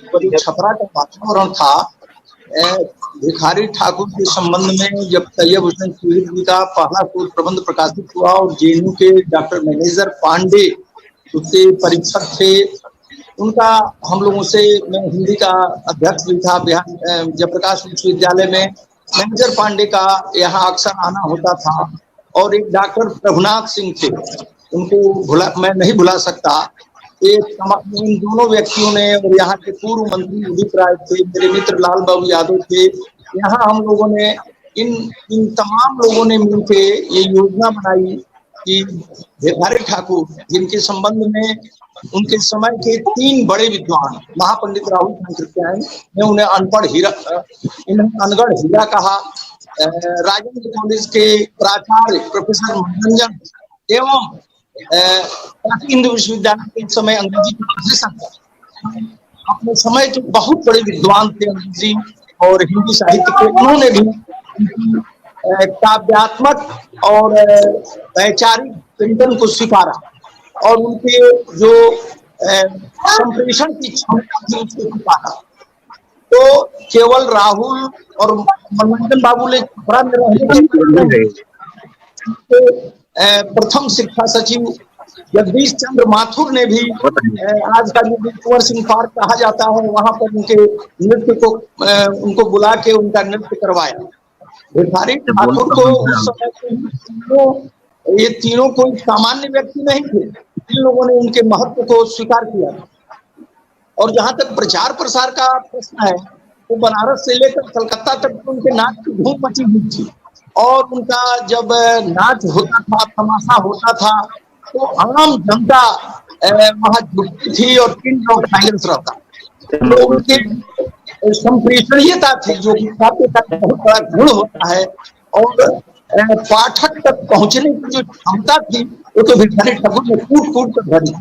तो छपरा का वातावरण था भिखारी ठाकुर के संबंध में। जब तैयब हुसैन पीड़ित जी का पहला शोध प्रबंध प्रकाशित हुआ और जेएनयू के डॉक्टर मैनेजर पांडे उसके परीक्षक थे, उनका हम लोगों से, मैं हिंदी का अध्यक्ष भी था बिहार जयप्रकाश विश्वविद्यालय में, मैनेजर पांडे का यहाँ अक्सर आना होता था। और एक डॉक्टर प्रभुनाथ सिंह थे, उनको मैं नहीं भुला सकता। इन दोनों व्यक्तियों ने, और यहाँ के पूर्व मंत्री उदित राय थे, मेरे मित्र लाल बाबू यादव थे, यहाँ हम लोगों ने इन तमाम लोगों ने मिलकर ये योजना बनाई कि भिखारी ठाकुर, जिनके संबंध में उनके समय के 3 बड़े विद्वान, महापंडित राहुल शंकर ने उन्हें अनगढ़ हीरा कहा, राजेंद्र कॉलेज के प्राचार्य प्रोफेसर मनोरंजन एवं हिंदू विश्वविद्यालय के समय अंग्रेजी के प्रोफेसर, अपने समय के बहुत बड़े विद्वान थे अंग्रेजी और हिंदी साहित्य के। उन्होंने भी काव्यात्मक और वैचारिक चिंतन को स्वीकारा और उनके जो संप्रेषण की क्षमता थी उसको स्वीकारा। तो केवल राहुल और मनोरंजन बाबू ने छपरा में रहने के प्रथम शिक्षा सचिव जगदीश चंद्र माथुर ने भी आज का जो कुंवर सिंह पार्क कहा जाता है वहां पर उनके नृत्य को उनको बुला के उनका नृत्य करवाया। भिखारी ठाकुर को उस समय ये तीनों कोई सामान्य व्यक्ति नहीं थे, इन लोगों ने उनके महत्व को स्वीकार किया। और जहां तक प्रचार प्रसार का प्रश्न है तो बनारस से लेकर कलकत्ता तक उनके नाच की धूम मची हुई थी। और उनका जब नाच होता था, तमाशा होता था, तो आम जनता वहां जुटती थी और किंग ऑफ साइलेंस रहता। तो उनके संप्रेषणीयता थी जो काव्य का बहुत बड़ा गुण होता है, और पाठक तक पहुंचने की जो क्षमता थी वो तो भिखारी ठाकुर ने कूट कूट कर भरी।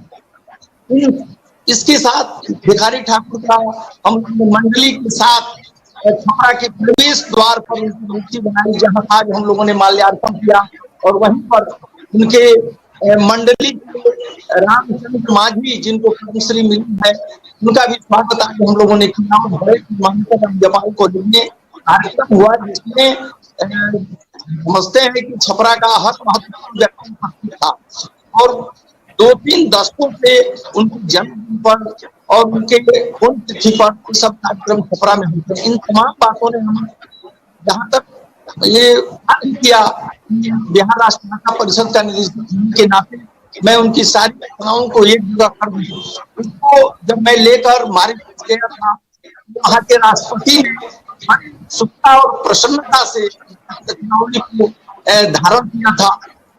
इसके साथ भिखारी ठाकुर का हम मंडली के साथ छपरा के प्रवेश द्वार पर उनकी मूर्ति बनाई, जहां आज हम लोगों ने माल्यार्पण किया। और वहीं पर उनके मंडली रामचंद्र माझी जिनको पद्मश्री मिली है, उनका भी स्वागत आज हम लोगों ने किया। बड़े जमाई को लेने कार्यक्रम हुआ जिसमें समझते हैं कि छपरा का हर महत्वपूर्ण व्यक्ति था। और 2-3 दशकों से उनके जन्मदिन पर और उनके पुण्यतिथि पर सब कार्यक्रम छपरा में होते हैं। इन तमाम बातों ने हम जहाँ तक ये किया, बिहार राष्ट्र भाषा परिषद का निदेशक के नाते मैं उनकी सारी घटनाओं को एक जगह कर दी। उसको जब मैं लेकर मार्केट गया था, वहाँ के राष्ट्रपति ने सुखता और प्रसन्नता से रत्नावली को धारण किया था।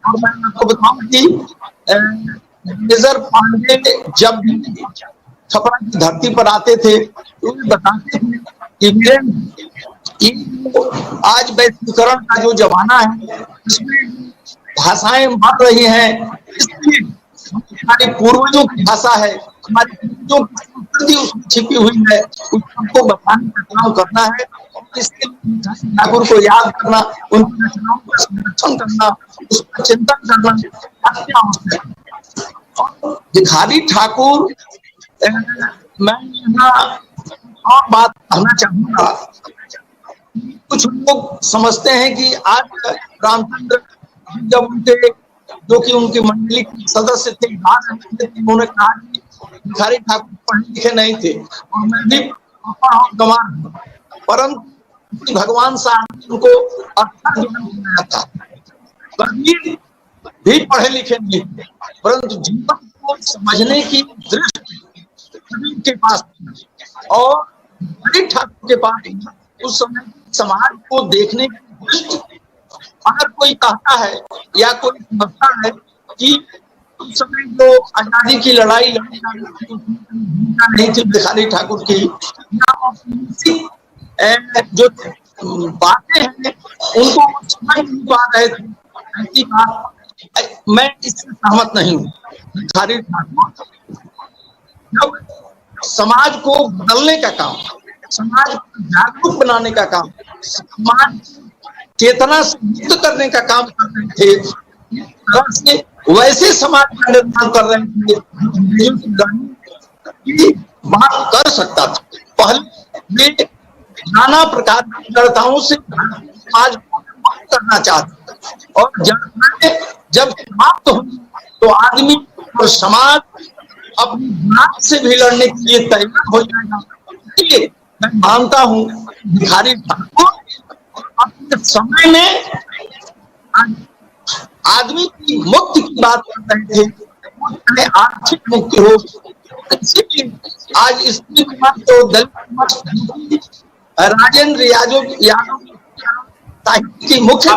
और मैं आपको बताऊं कि मेजर पांडे जब भी छपरा की धरती पर आते थे तो बताते थे कि आज वैश्वीकरण का जो जमाना है इसमें भाषाएं मर रही हैं, इसलिए हमारे पूर्वजों की भाषा है, हमारे पूर्वजों की संस्कृति उसमें छिपी हुई है, उस सबको बताने का काम करना है। इसके लिए ठाकुर को याद करना, उनकी रचनाओं का संरक्षण करना, उसका चिंतन करना क्या होता है। भिखारी ठाकुर, मैं यहाँ और बात कहना चाहूंगा। कुछ लोग समझते हैं कि आज रामचंद्र जब उनके जो कि उनके मंडली के सदस्य थे उन्होंने कहा कि भिखारी ठाकुर पढ़े लिखे नहीं थे, और मैं भी गंवार हूँ, परंतु भगवान साहब उनको अच्छा ज्ञान दिया था। कबीर भी पढ़े लिखे नहीं थे, परंतु जीवन को समझने की दृष्टि कबीर के पास और भिखारी ठाकुर के पास उस समय समाज को देखने की दृष्टि। अगर कोई कहता है या कोई समझता है कि उस समय जो आजादी की लड़ाई नहीं थी भिखारी ठाकुर की, जो बातें हैं उनको समझ नहीं पा रहे थे, ऐसी बात मैं इससे सहमत नहीं हूँ। भिखारी ठाकुर जब समाज को बदलने का काम, समाज को जागरूक बनाने का काम, समाज चेतना से मुक्त करने का काम कर रहे थे, वैसे समाज का निर्माण कर रहे थे बात कर सकता था। पहले वे नाना प्रकार की जड़ताओं से समाज को मुक्त करना चाहते, और जब समाप्त हुई तो आदमी और समाज अपनी जान से भी लड़ने के लिए तैयार हो जाएगा। इसलिए मैं मानता हूँ भिखारी ठाकुर अपने समय में आदमी की मुक्ति की बात कर रहे थे, चाहे आर्थिक मुक्ति हो। इसीलिए आज स्त्री तो दलित राजेंद्र यादव साहित्य की मुख्य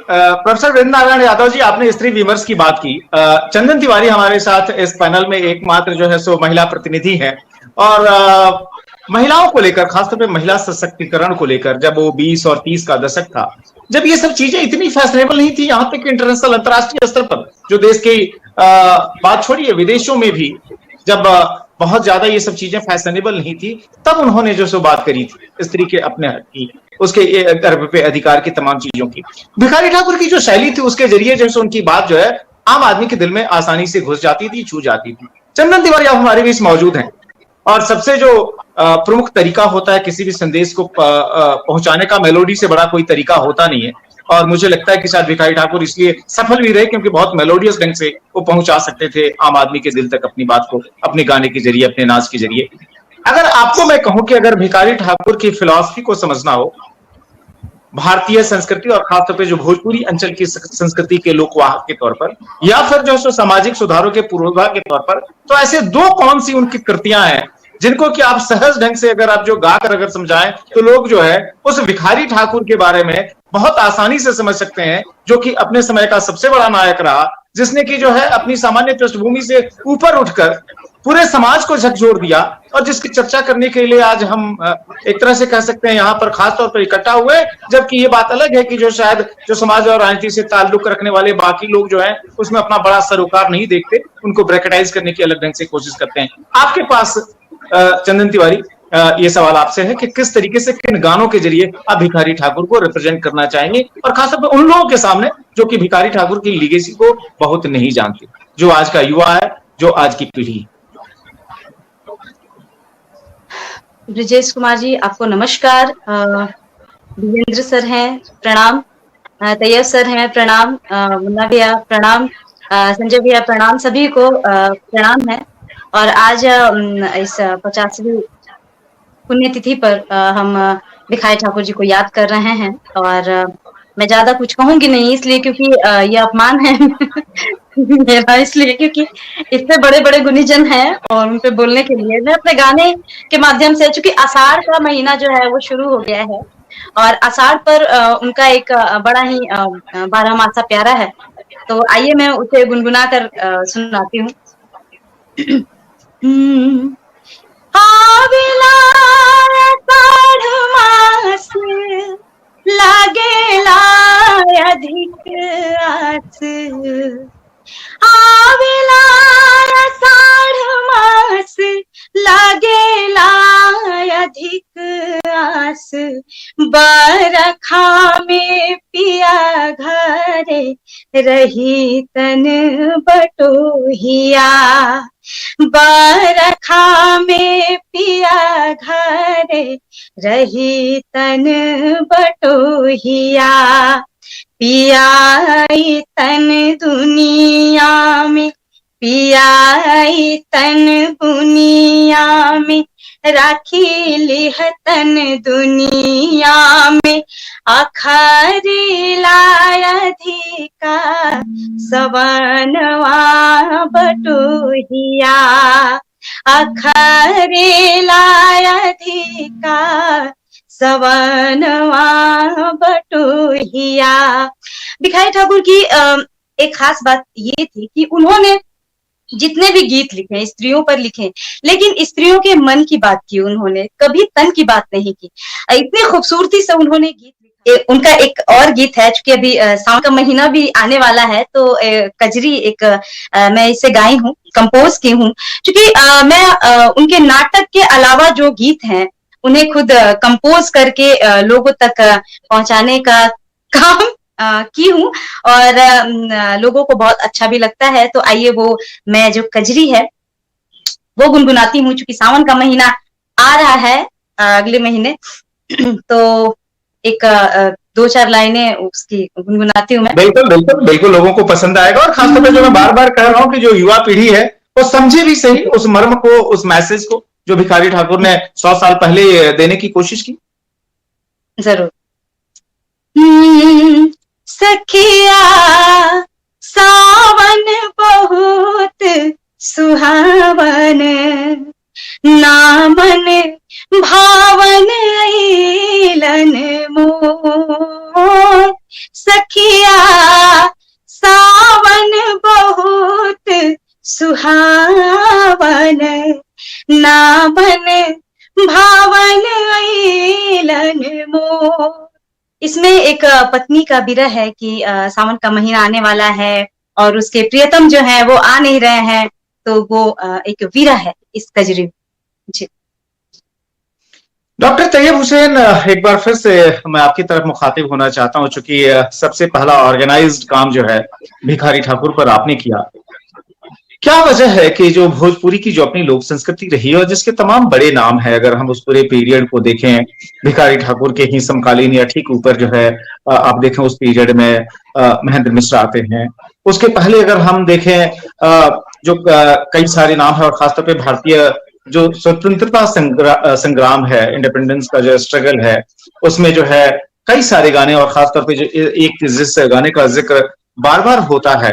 प्रोफेसर वीरेंद्र नारायण यादव जी, आपने स्त्री विमर्श की बात की। चंदन तिवारी हमारे साथ इस पैनल में एकमात्र जो है सो महिला प्रतिनिधि है, और महिलाओं को लेकर, खासतौर पे महिला सशक्तिकरण को लेकर, जब वो 20 और 30 का दशक था, जब ये सब चीजें इतनी फैशनेबल नहीं थी, यहाँ तक कि इंटरनेशनल अंतर्राष्ट्रीय स्तर पर जो देश की बात छोड़िए विदेशों में भी जब बहुत ज्यादा ये सब चीजें फैशनेबल नहीं थी, तब उन्होंने जो सो बात करी थी स्त्री के अपने हक की, उसके गर्भ पे अधिकार की, तमाम चीजों की। भिखारी ठाकुर की जो शैली थी उसके जरिए जैसे उनकी बात जो है आम आदमी के दिल में आसानी से घुस जाती थी, छू जाती थी। चंदन तिवारी आप हमारे बीच मौजूद हैं, और सबसे जो प्रमुख तरीका होता है किसी भी संदेश को पहुंचाने का, मेलोडी से बड़ा कोई तरीका होता नहीं है, और मुझे लगता है कि शायद भिखारी ठाकुर इसलिए सफल भी रहे क्योंकि बहुत मेलोडियस ढंग से वो पहुंचा सकते थे आम आदमी के दिल तक अपनी बात को, अपने गाने के जरिए, अपने नाच के जरिए। अगर आपको मैं कहूं कि अगर भिखारी ठाकुर की फिलॉसफी को समझना हो, भारतीय संस्कृति और खासतौर पे जो भोजपुरी अंचल की संस्कृति के लोकवाहक के तौर पर, या फिर जो सामाजिक सुधारों के पूर्वाग्रह के तौर पर, तो ऐसे दो कौन सी उनकी कृतियां हैं जिनको कि आप सहज ढंग से अगर आप जो गाकर अगर समझाएं तो लोग जो है उस भिखारी ठाकुर के बारे में बहुत आसानी से समझ सकते हैं, जो कि अपने समय का सबसे बड़ा नायक रहा, जिसने की जो है अपनी सामान्य पृष्ठभूमि से ऊपर उठकर पूरे समाज को झकझोर दिया, और जिसकी चर्चा करने के लिए आज हम एक तरह से कह सकते हैं यहाँ पर खास तौर पर इकट्ठा हुए। जबकि ये बात अलग है कि जो शायद जो समाज और राजनीति से ताल्लुक रखने वाले बाकी लोग जो हैं उसमें अपना बड़ा सरोकार नहीं देखते, उनको ब्रैकेटाइज करने की अलग ढंग से कोशिश करते हैं। आपके पास चंदन तिवारी ये सवाल आपसे है कि किस तरीके से किन गानों के जरिए आप भिखारी ठाकुर को रिप्रेजेंट करना चाहेंगे, और खासतौर पर उन लोगों के सामने जो कि भिखारी ठाकुर की लीगेसी को बहुत नहीं जानते, जो आज का युवा है, जो आज की पीढ़ी है। ब्रिजेश कुमार जी, आपको नमस्कार। विजेंद्र सर हैं, प्रणाम। तैयब सर हैं, प्रणाम। मुन्ना भैया प्रणाम। संजय भैया प्रणाम। सभी को प्रणाम है। और आज इस 50वीं पुण्यतिथि पर हम भिखारी ठाकुर जी को याद कर रहे हैं। और मैं ज्यादा कुछ कहूंगी नहीं, इसलिए क्योंकि ये अपमान है मेरा, इसलिए क्योंकि इतने बड़े बड़े गुणीजन हैं और उन पे बोलने के लिए मैं अपने गाने के माध्यम से, चूंकि आषाढ़ का महीना जो है वो शुरू हो गया है और आषाढ़ पर उनका एक बड़ा ही 12 मासा प्यारा है, तो आइए मैं उसे गुनगुना कर सुनाती हूँ। आषाढ़ मास लागेला अधिक आस, आवेला आषाढ़ मास लागेला अधिक आस, बरखा में पिया घरे रही तन बटोहिया, बरखा में पिया घरे रही तन बटोहिया, पियाई तन दुनिया में, पियाई तन दुनिया में, राखी लिह तन दुनिया में, आखरी लायधिका सवनवा बटोहिया, आखरी लायधिका सवनवा बटोहिया। भिखारी ठाकुर की एक खास बात ये थी कि उन्होंने जितने भी गीत लिखे स्त्रियों पर लिखे, लेकिन स्त्रियों के मन की बात की, उन्होंने कभी तन की बात नहीं की। इतनी खूबसूरती से उन्होंने गीत लिखा। उनका एक और गीत है, चूंकि अभी सावन का महीना भी आने वाला है, तो कजरी एक मैं इसे गाई हूँ, कंपोज की हूँ, क्योंकि मैं उनके नाटक के अलावा जो गीत हैं उन्हें खुद कंपोज करके लोगों तक पहुंचाने का काम की हूँ और लोगों को बहुत अच्छा भी लगता है। तो आइए वो मैं जो कजरी है वो गुनगुनाती हूँ, क्योंकि सावन का महीना आ रहा है अगले महीने, तो एक 2-4 लाइनें उसकी गुनगुनाती हूँ मैं। बिल्कुल बिल्कुल बिल्कुल, लोगों को पसंद आएगा। और खासतौर पर जो मैं बार बार कह रहा हूँ कि जो युवा पीढ़ी है वो समझे भी सही उस मर्म को, उस मैसेज को जो भिखारी ठाकुर ने 100 साल पहले देने की कोशिश की। जरूर। सखिया सावन बहुत सुहावन, नामन भावन ऐलन मोर, सखिया सावन बहुत सुहावन, नामन भावन ऐलन मोर। इसमें एक पत्नी का विरह है कि सावन का महीना आने वाला है और उसके प्रियतम जो है वो आ नहीं रहे हैं, तो वो एक विरह है इस कजरी। जी डॉक्टर तैयब हुसैन, एक बार फिर से मैं आपकी तरफ मुखातिब होना चाहता हूं, चूंकि सबसे पहला ऑर्गेनाइज्ड काम जो है भिखारी ठाकुर पर आपने किया, क्या वजह है कि जो भोजपुरी की जो अपनी लोक संस्कृति रही है और जिसके तमाम बड़े नाम है, अगर हम उस पूरे पीरियड को देखें, भिखारी ठाकुर के ही समकालीन या ठीक ऊपर जो है आप देखें उस पीरियड में महेंद्र मिश्र आते हैं। उसके पहले अगर हम देखें जो कई सारे नाम है और खासतौर पे भारतीय जो स्वतंत्रता संग्राम है, इंडिपेंडेंस का जो स्ट्रगल है, उसमें जो है कई सारे गाने और खासतौर पे जो एक जिस गाने का जिक्र बार बार होता है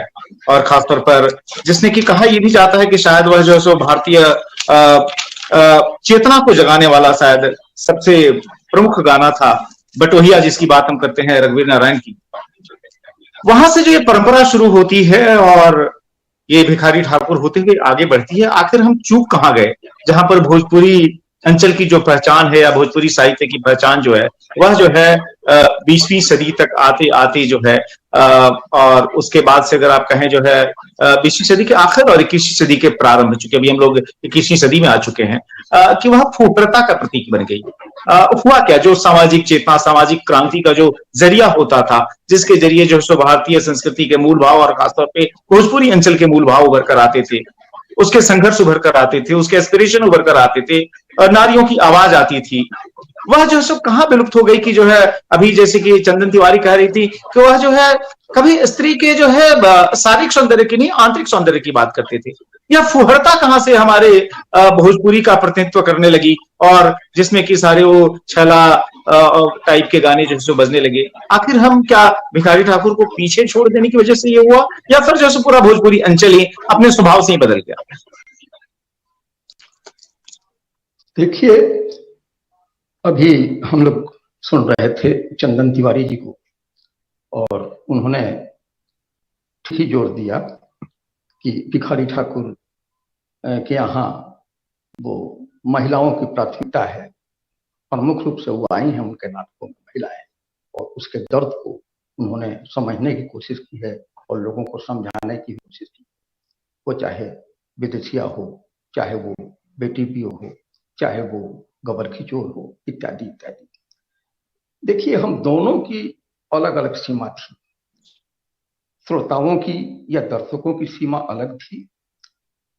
और खासतौर पर जिसने कि कहा यह भी जाता है कि शायद वह जो है सो भारतीय चेतना को जगाने वाला शायद सबसे प्रमुख गाना था, बटोहिया, जिसकी बात हम करते हैं रघुवीर नारायण की। वहां से जो ये परंपरा शुरू होती है और ये भिखारी ठाकुर होते हुए आगे बढ़ती है। आखिर हम चूक कहाँ गए, जहां पर भोजपुरी अंचल की जो पहचान है या भोजपुरी साहित्य की पहचान जो है वह जो है 20वीं सदी तक आते आते जो है और उसके बाद से अगर आप कहें जो है 20वीं सदी के आखिर और 21वीं सदी के प्रारंभ, चूंकि अभी हम लोग 21वीं सदी में आ चुके हैं, कि वह फूटरता का प्रतीक बन गई। हुआ क्या, जो सामाजिक चेतना, सामाजिक क्रांति का जो जरिया होता था, जिसके जरिए जो सो भारतीय संस्कृति के मूल भाव और खासतौर पे भोजपुरी अंचल के मूल भाव उभर कर आते थे, उसके संघर्ष उभर कर आते थे, उसके एस्पिरेशन उभर कर आते थे, नारियों की आवाज आती थी, वह जो सब कहां विलुप्त हो गई कि जो है अभी जैसे कि चंदन तिवारी कह रही थी कि वह जो है कभी स्त्री के जो है शारीरिक सौंदर्य की नहीं आंतरिक सौंदर्य की बात करते थे। यह फुहरता कहां से हमारे भोजपुरी का प्रतिनिधित्व करने लगी और जिसमें कि सारे वो छला टाइप के गाने जो बजने लगे। आखिर हम क्या भिखारी ठाकुर को पीछे छोड़ देने की वजह से ये हुआ या फिर जैसे पूरा भोजपुरी अंचल ही अपने स्वभाव से ही बदल गया? देखिए, अभी हम लोग सुन रहे थे चंदन तिवारी जी को और उन्होंने ठीक ही जोर दिया कि भिखारी ठाकुर के यहाँ वो महिलाओं की प्राथमिकता है, प्रमुख रूप से वो आई हैं उनके नाटकों में महिलाएं, और उसके दर्द को उन्होंने समझने की कोशिश की है और लोगों को समझाने की कोशिश की। वो चाहे विदेशिया हो, चाहे वो बेटी पियो हो, चाहे वो गबर खिचोर हो, इत्यादि इत्यादि। देखिए, हम दोनों की अलग अलग सीमा थी, श्रोताओं की या दर्शकों की सीमा अलग थी,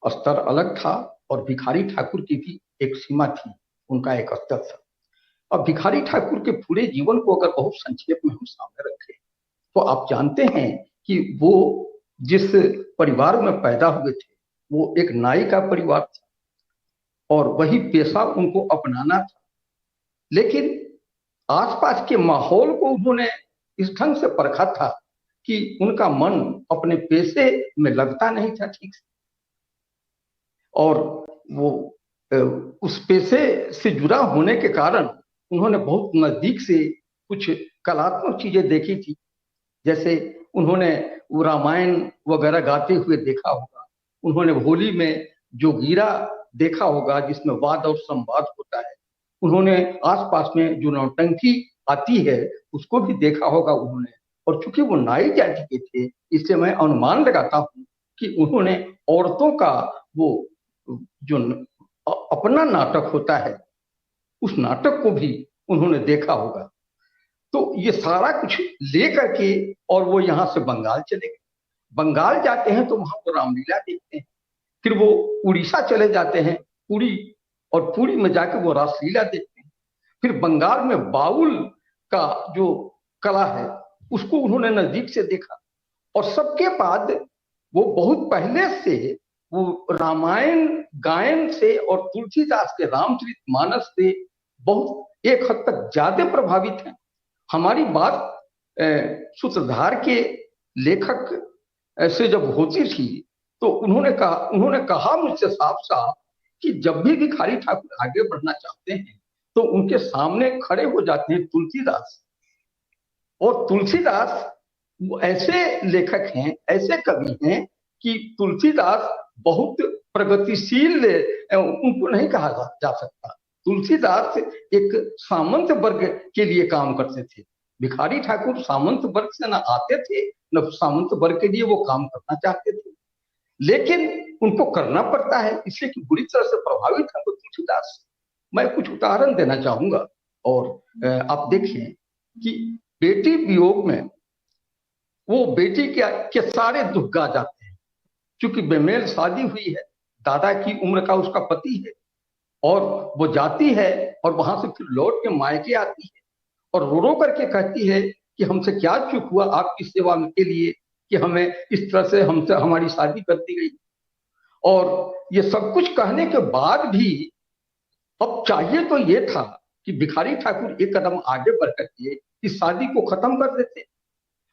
स्तर अलग था, और भिखारी ठाकुर की भी एक सीमा थी, उनका एक स्तर था। अब भिखारी ठाकुर के पूरे जीवन को अगर बहुत संक्षेप में हम सामने रखें तो आप जानते हैं कि वो जिस परिवार में पैदा हुए थे वो एक नाई का परिवार था और वही पेशा उनको अपनाना था, लेकिन आसपास के माहौल को उन्होंने इस ढंग से परखा था कि उनका मन अपने पेशे में लगता नहीं था ठीक से, और वो उस पेशे से जुड़ा होने के कारण उन्होंने बहुत नजदीक से कुछ कलात्मक चीजें देखी थी। जैसे उन्होंने वो रामायण वगैरह गाते हुए देखा होगा, उन्होंने होली में जो गीरा देखा होगा जिसमें वाद और संवाद होता है, उन्होंने आसपास में जो नौटंकी आती है उसको भी देखा होगा उन्होंने। और चूंकि वो नाई जाति के थे इससे मैं अनुमान लगाता हूँ कि उन्होंने औरतों का वो जो अपना नाटक होता है उस नाटक को भी उन्होंने देखा होगा। तो ये सारा कुछ लेकर के और वो यहाँ से बंगाल चले गए। बंगाल जाते हैं तो वहां वो रामलीला देखते हैं, फिर वो उड़ीसा चले जाते हैं पुरी, और पुरी में जाकर वो रासलीला देखते हैं, फिर बंगाल में बाउल का जो कला है उसको उन्होंने नजदीक से देखा। और सबके बाद वो बहुत पहले से वो रामायण गायन से और तुलसीदास के रामचरितमानस से बहुत एक हद तक ज्यादा प्रभावित हैं। हमारी बात सूत्रधार के लेखक से जब होती थी तो उन्होंने कहा मुझसे साफ साफ कि जब भी भिखारी ठाकुर आगे बढ़ना चाहते हैं तो उनके सामने खड़े हो जाते हैं तुलसीदास। और तुलसीदास वो ऐसे लेखक हैं, ऐसे कवि हैं कि तुलसीदास बहुत प्रगतिशील उनको नहीं कहा जा सकता। तुलसीदास एक सामंत वर्ग के लिए काम करते थे, भिखारी ठाकुर सामंत वर्ग से न आते थे न सामंत वर्ग के लिए वो काम करना चाहते थे, लेकिन उनको करना पड़ता है इसलिए कि बुरी तरह से प्रभावित है वो तुलसीदास। मैं कुछ उदाहरण देना चाहूंगा और आप देखिए कि बेटी वियोग में वो बेटी के सारे दुख गा जाते हैं, चूंकि बेमेल शादी हुई है, दादा की उम्र का उसका पति है, और वो जाती है और वहां से फिर लौट के मायके आती है और रो रो करके कहती है कि हमसे क्या चूक हुआ आपकी सेवा के लिए कि हमें इस तरह से हमसे हमारी शादी कर दी गई। और ये सब कुछ कहने के बाद भी अब चाहिए तो ये था कि भिखारी ठाकुर एक कदम आगे बढ़ करके इस शादी को खत्म कर देते,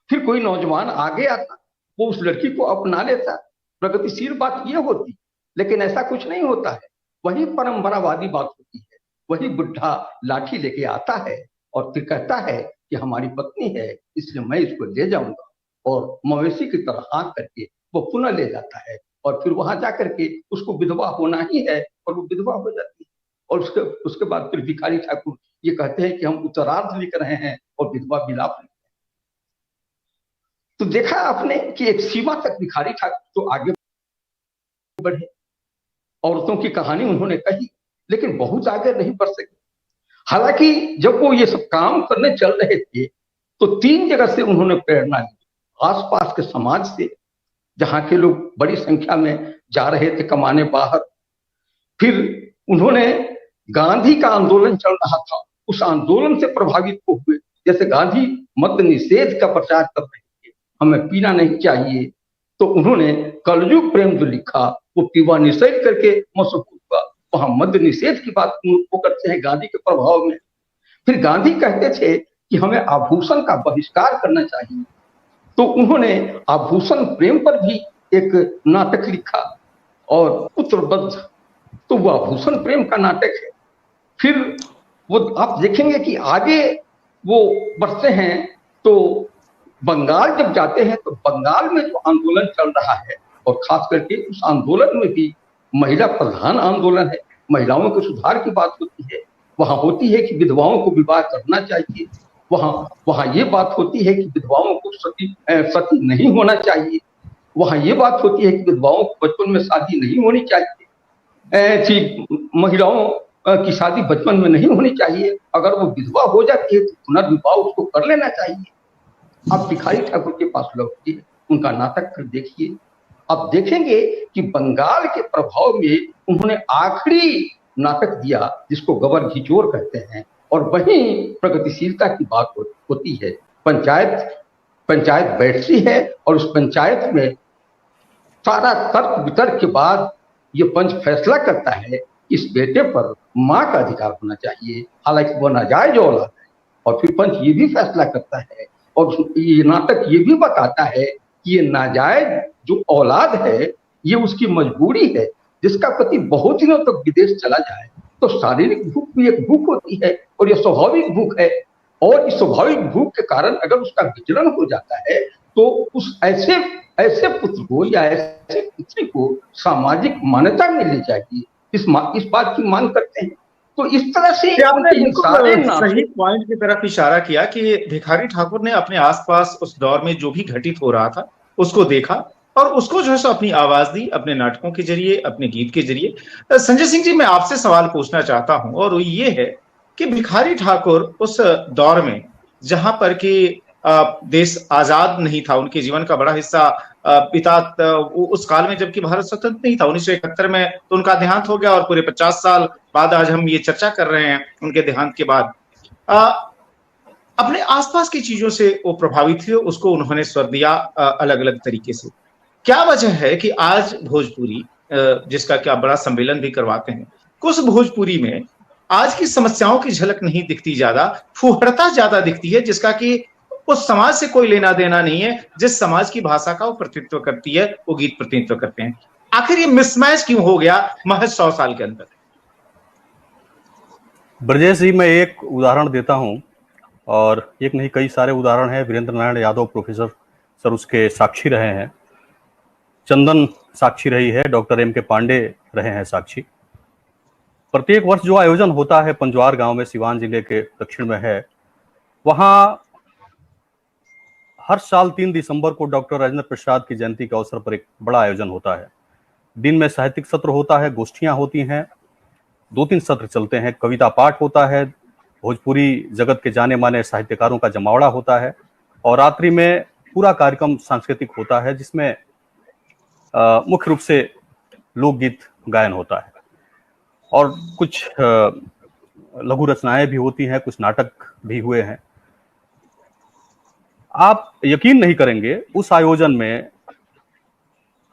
फिर कोई नौजवान आगे आता, वो उस लड़की को अपना लेता, प्रगतिशील बात ये होती। लेकिन ऐसा कुछ नहीं होता है, वही परंपरावादी बात होती है। वही बुढ़ा लाठी लेके आता है और फिर कहता है कि हमारी पत्नी है इसलिए मैं इसको ले जाऊंगा, और मवेशी की तरह हाँक करके वो पुनः ले जाता है और फिर वहां जाकर के उसको विधवा होना ही है और वो विधवा हो जाती है। और उसके बाद फिर भिखारी ठाकुर ये कहते हैं कि हम उत्तरार्ध लिख रहे हैं और विधवा विलाप लिख रहे हैं। तो देखा आपने कि एक सीमा तक भिखारी ठाकुर तो आगे बढ़े, औरतों की कहानी उन्होंने कही, लेकिन बहुत आगे नहीं बढ़ सके। हालांकि जब वो ये सब काम करने चल रहे थे तो 3 जगह से उन्होंने प्रेरणा ली। आसपास के समाज से, जहां के लोग बड़ी संख्या में जा रहे थे कमाने बाहर। फिर उन्होंने गांधी का आंदोलन चल रहा था, उस आंदोलन से प्रभावित हो हुए। जैसे गांधी मद्य निषेध का प्रचार कर रहे थे, हमें पीना नहीं चाहिए, तो उन्होंने कलयुग प्रेम जो लिखा वो पीवा निषेध करके मशहूर हुआ। वहां मद्य निषेध की बात वो करते हैं गांधी के प्रभाव में। फिर गांधी कहते थे कि हमें आभूषण का बहिष्कार करना चाहिए, तो उन्होंने आभूषण प्रेम पर भी एक नाटक लिखा और पुत्रबद्ध, तो वो आभूषण प्रेम का नाटक है। फिर वो आप देखेंगे कि आगे वो बढ़ते हैं तो बंगाल जब जाते हैं तो बंगाल में जो आंदोलन चल रहा है, और खास करके उस आंदोलन में भी महिला प्रधान आंदोलन है, महिलाओं के सुधार की बात होती है। वहां होती है कि विधवाओं को विवाह करना चाहिए, वहां ये बात होती है कि विधवाओं को सती नहीं होना चाहिए, वहां ये बात होती है कि विधवाओं को बचपन में शादी नहीं होनी चाहिए, महिलाओं की शादी बचपन में नहीं होनी चाहिए, अगर वो विधवा हो जाती है तो पुनर्विवाह उसको कर लेना चाहिए। आप भिखारी ठाकुर के पास लौटिए, उनका नाटक फिर देखिए, आप देखेंगे कि बंगाल के प्रभाव में उन्होंने आखिरी नाटक दिया जिसको गबर घिचोर कहते हैं, और वहीं प्रगतिशीलता की बात होती है। पंचायत बैठती है और उस पंचायत में सारा तर्क वितर्क के बाद ये पंच फैसला करता है कि इस बेटे पर मां का अधिकार होना चाहिए, हालांकि वो नाजायज औलाद है। और फिर पंच ये भी फैसला करता है और ये नाटक ये भी बताता है कि ये नाजायज जो औलाद है ये उसकी मजबूरी है, जिसका पति बहुत दिनों तक विदेश चला जाए तो शारीरिक भूख भी एक भूख होती है और ये स्वाभाविक भूख है। और इस स्वाभाविक भूख के कारण अगर उसका विचलन हो जाता है तो उस ऐसे पुत्र को या ऐसे पुत्री को सामाजिक मान्यता मिलनी चाहिए, इस बात की मांग करते हैं। तो इस तरह से आपने सही पॉइंट की तरफ इशारा किया कि भिखारी ठाकुर ने अपने आसपास उस दौर में जो भी घटित हो रहा था उसको देखा और उसको जो है सो अपनी आवाज दी, अपने नाटकों के जरिए, अपने गीत के जरिए। संजय सिंह जी, मैं आपसे सवाल पूछना चाहता हूं और वो ये है कि भिखारी ठाकुर उस दौर में जहां पर कि देश आजाद नहीं था, उनके जीवन का बड़ा हिस्सा पिता उस काल में जबकि भारत स्वतंत्र नहीं था, 1971 में तो उनका देहांत हो गया और पूरे 50 साल बाद आज हम ये चर्चा कर रहे हैं उनके देहांत के बाद। अपने आसपास की चीजों से वो प्रभावित हुए, उसको उन्होंने स्वर दिया अलग अलग तरीके से। क्या वजह है कि आज भोजपुरी, जिसका क्या बड़ा सम्मेलन भी करवाते हैं, कुछ भोजपुरी में आज की समस्याओं की झलक नहीं दिखती, ज्यादा फुहड़ता ज्यादा दिखती है, जिसका कि उस समाज से कोई लेना देना नहीं है जिस समाज की भाषा का वो प्रतिनिधित्व करती है, वो गीत प्रतिनिधित्व करते हैं। आखिर ये मिसमैच क्यों हो गया महज 100 साल के अंदर? ब्रजेश जी, मैं एक उदाहरण देता हूं, और एक नहीं कई सारे उदाहरण हैं। वीरेंद्र नारायण यादव प्रोफेसर सर उसके साक्षी रहे हैं, चंदन साक्षी रही है, डॉक्टर M.K. पांडे रहे हैं साक्षी। प्रत्येक वर्ष जो आयोजन होता है पंजवार गांव में, सिवान जिले के दक्षिण में है, वहां हर साल 3 दिसंबर को डॉक्टर राजेंद्र प्रसाद की जयंती के अवसर पर एक बड़ा आयोजन होता है। दिन में साहित्यिक सत्र होता है, गोष्ठियां होती हैं, 2-3 सत्र चलते हैं, कविता पाठ होता है, भोजपुरी जगत के जाने माने साहित्यकारों का जमावड़ा होता है, और रात्रि में पूरा कार्यक्रम सांस्कृतिक होता है जिसमें मुख्य रूप से लोकगीत गायन होता है और कुछ लघु रचनाएं भी होती हैं, कुछ नाटक भी हुए हैं। आप यकीन नहीं करेंगे, उस आयोजन में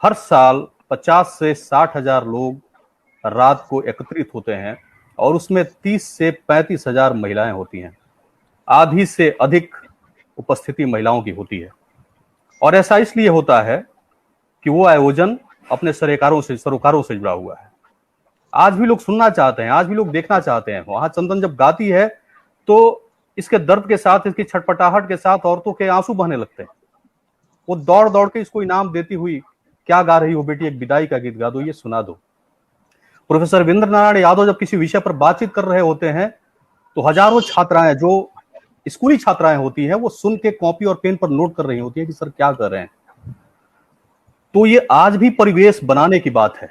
हर साल 50 से 60 हजार लोग रात को एकत्रित होते हैं और उसमें 30 से 35 हजार महिलाएं होती हैं। आधी से अधिक उपस्थिति महिलाओं की होती है और ऐसा इसलिए होता है कि वो आयोजन अपने सरोकारों से जुड़ा हुआ है। आज भी लोग सुनना चाहते हैं, आज भी लोग देखना चाहते हैं। वहां चंदन जब गाती है तो इसके दर्द के साथ, इसकी छटपटाहट के साथ औरतों के आंसू बहने लगते हैं। वो दौड़ दौड़ के इसको इनाम देती हुई, क्या गा रही हो बेटी, एक विदाई का गीत गा दो, ये सुना दो। प्रोफेसर वीरेंद्र नारायण यादव जब किसी विषय पर बातचीत कर रहे होते हैं तो हजारों छात्राएं, जो स्कूली छात्राएं होती हैं, वो सुन के कॉपी और पेन पर नोट कर रही होती है कि सर क्या कर रहे हैं। तो ये आज भी परिवेश बनाने की बात है।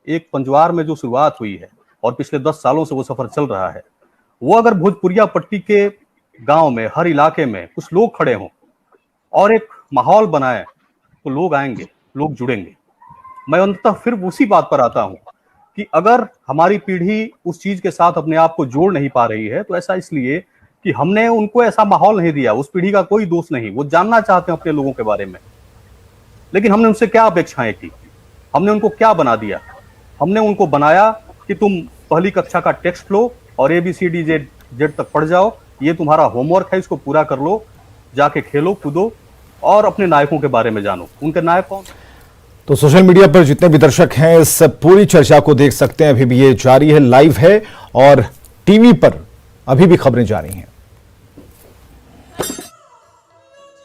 एक पंजवार में जो शुरुआत हुई है और पिछले 10 सालों से वो सफर चल रहा है, वो अगर भोजपुरिया पट्टी के गांव में, हर इलाके में कुछ लोग खड़े हों और एक माहौल बनाए तो लोग आएंगे, लोग जुड़ेंगे। मैं अंततः फिर उसी बात पर आता हूं कि अगर हमारी पीढ़ी उस चीज के साथ अपने आप को जोड़ नहीं पा रही है तो ऐसा इसलिए कि हमने उनको ऐसा माहौल नहीं दिया। उस पीढ़ी का कोई दोष नहीं, वो जानना चाहते हैं अपने लोगों के बारे में, लेकिन हमने उनसे क्या अपेक्षाएं की, हमने उनको क्या बना दिया। हमने उनको बनाया कि तुम पहली कक्षा का टेक्स्ट लो और ABCD Z तक पढ़ जाओ, ये तुम्हारा होमवर्क है, इसको पूरा कर लो, जाके खेलो कूदो और अपने नायकों के बारे में जानो। उनके नायक कौन? तो सोशल मीडिया पर जितने भी दर्शक हैं इस पूरी चर्चा को देख सकते हैं। अभी भी ये जारी है, लाइव है और टीवी पर अभी भी खबरें जारी हैं।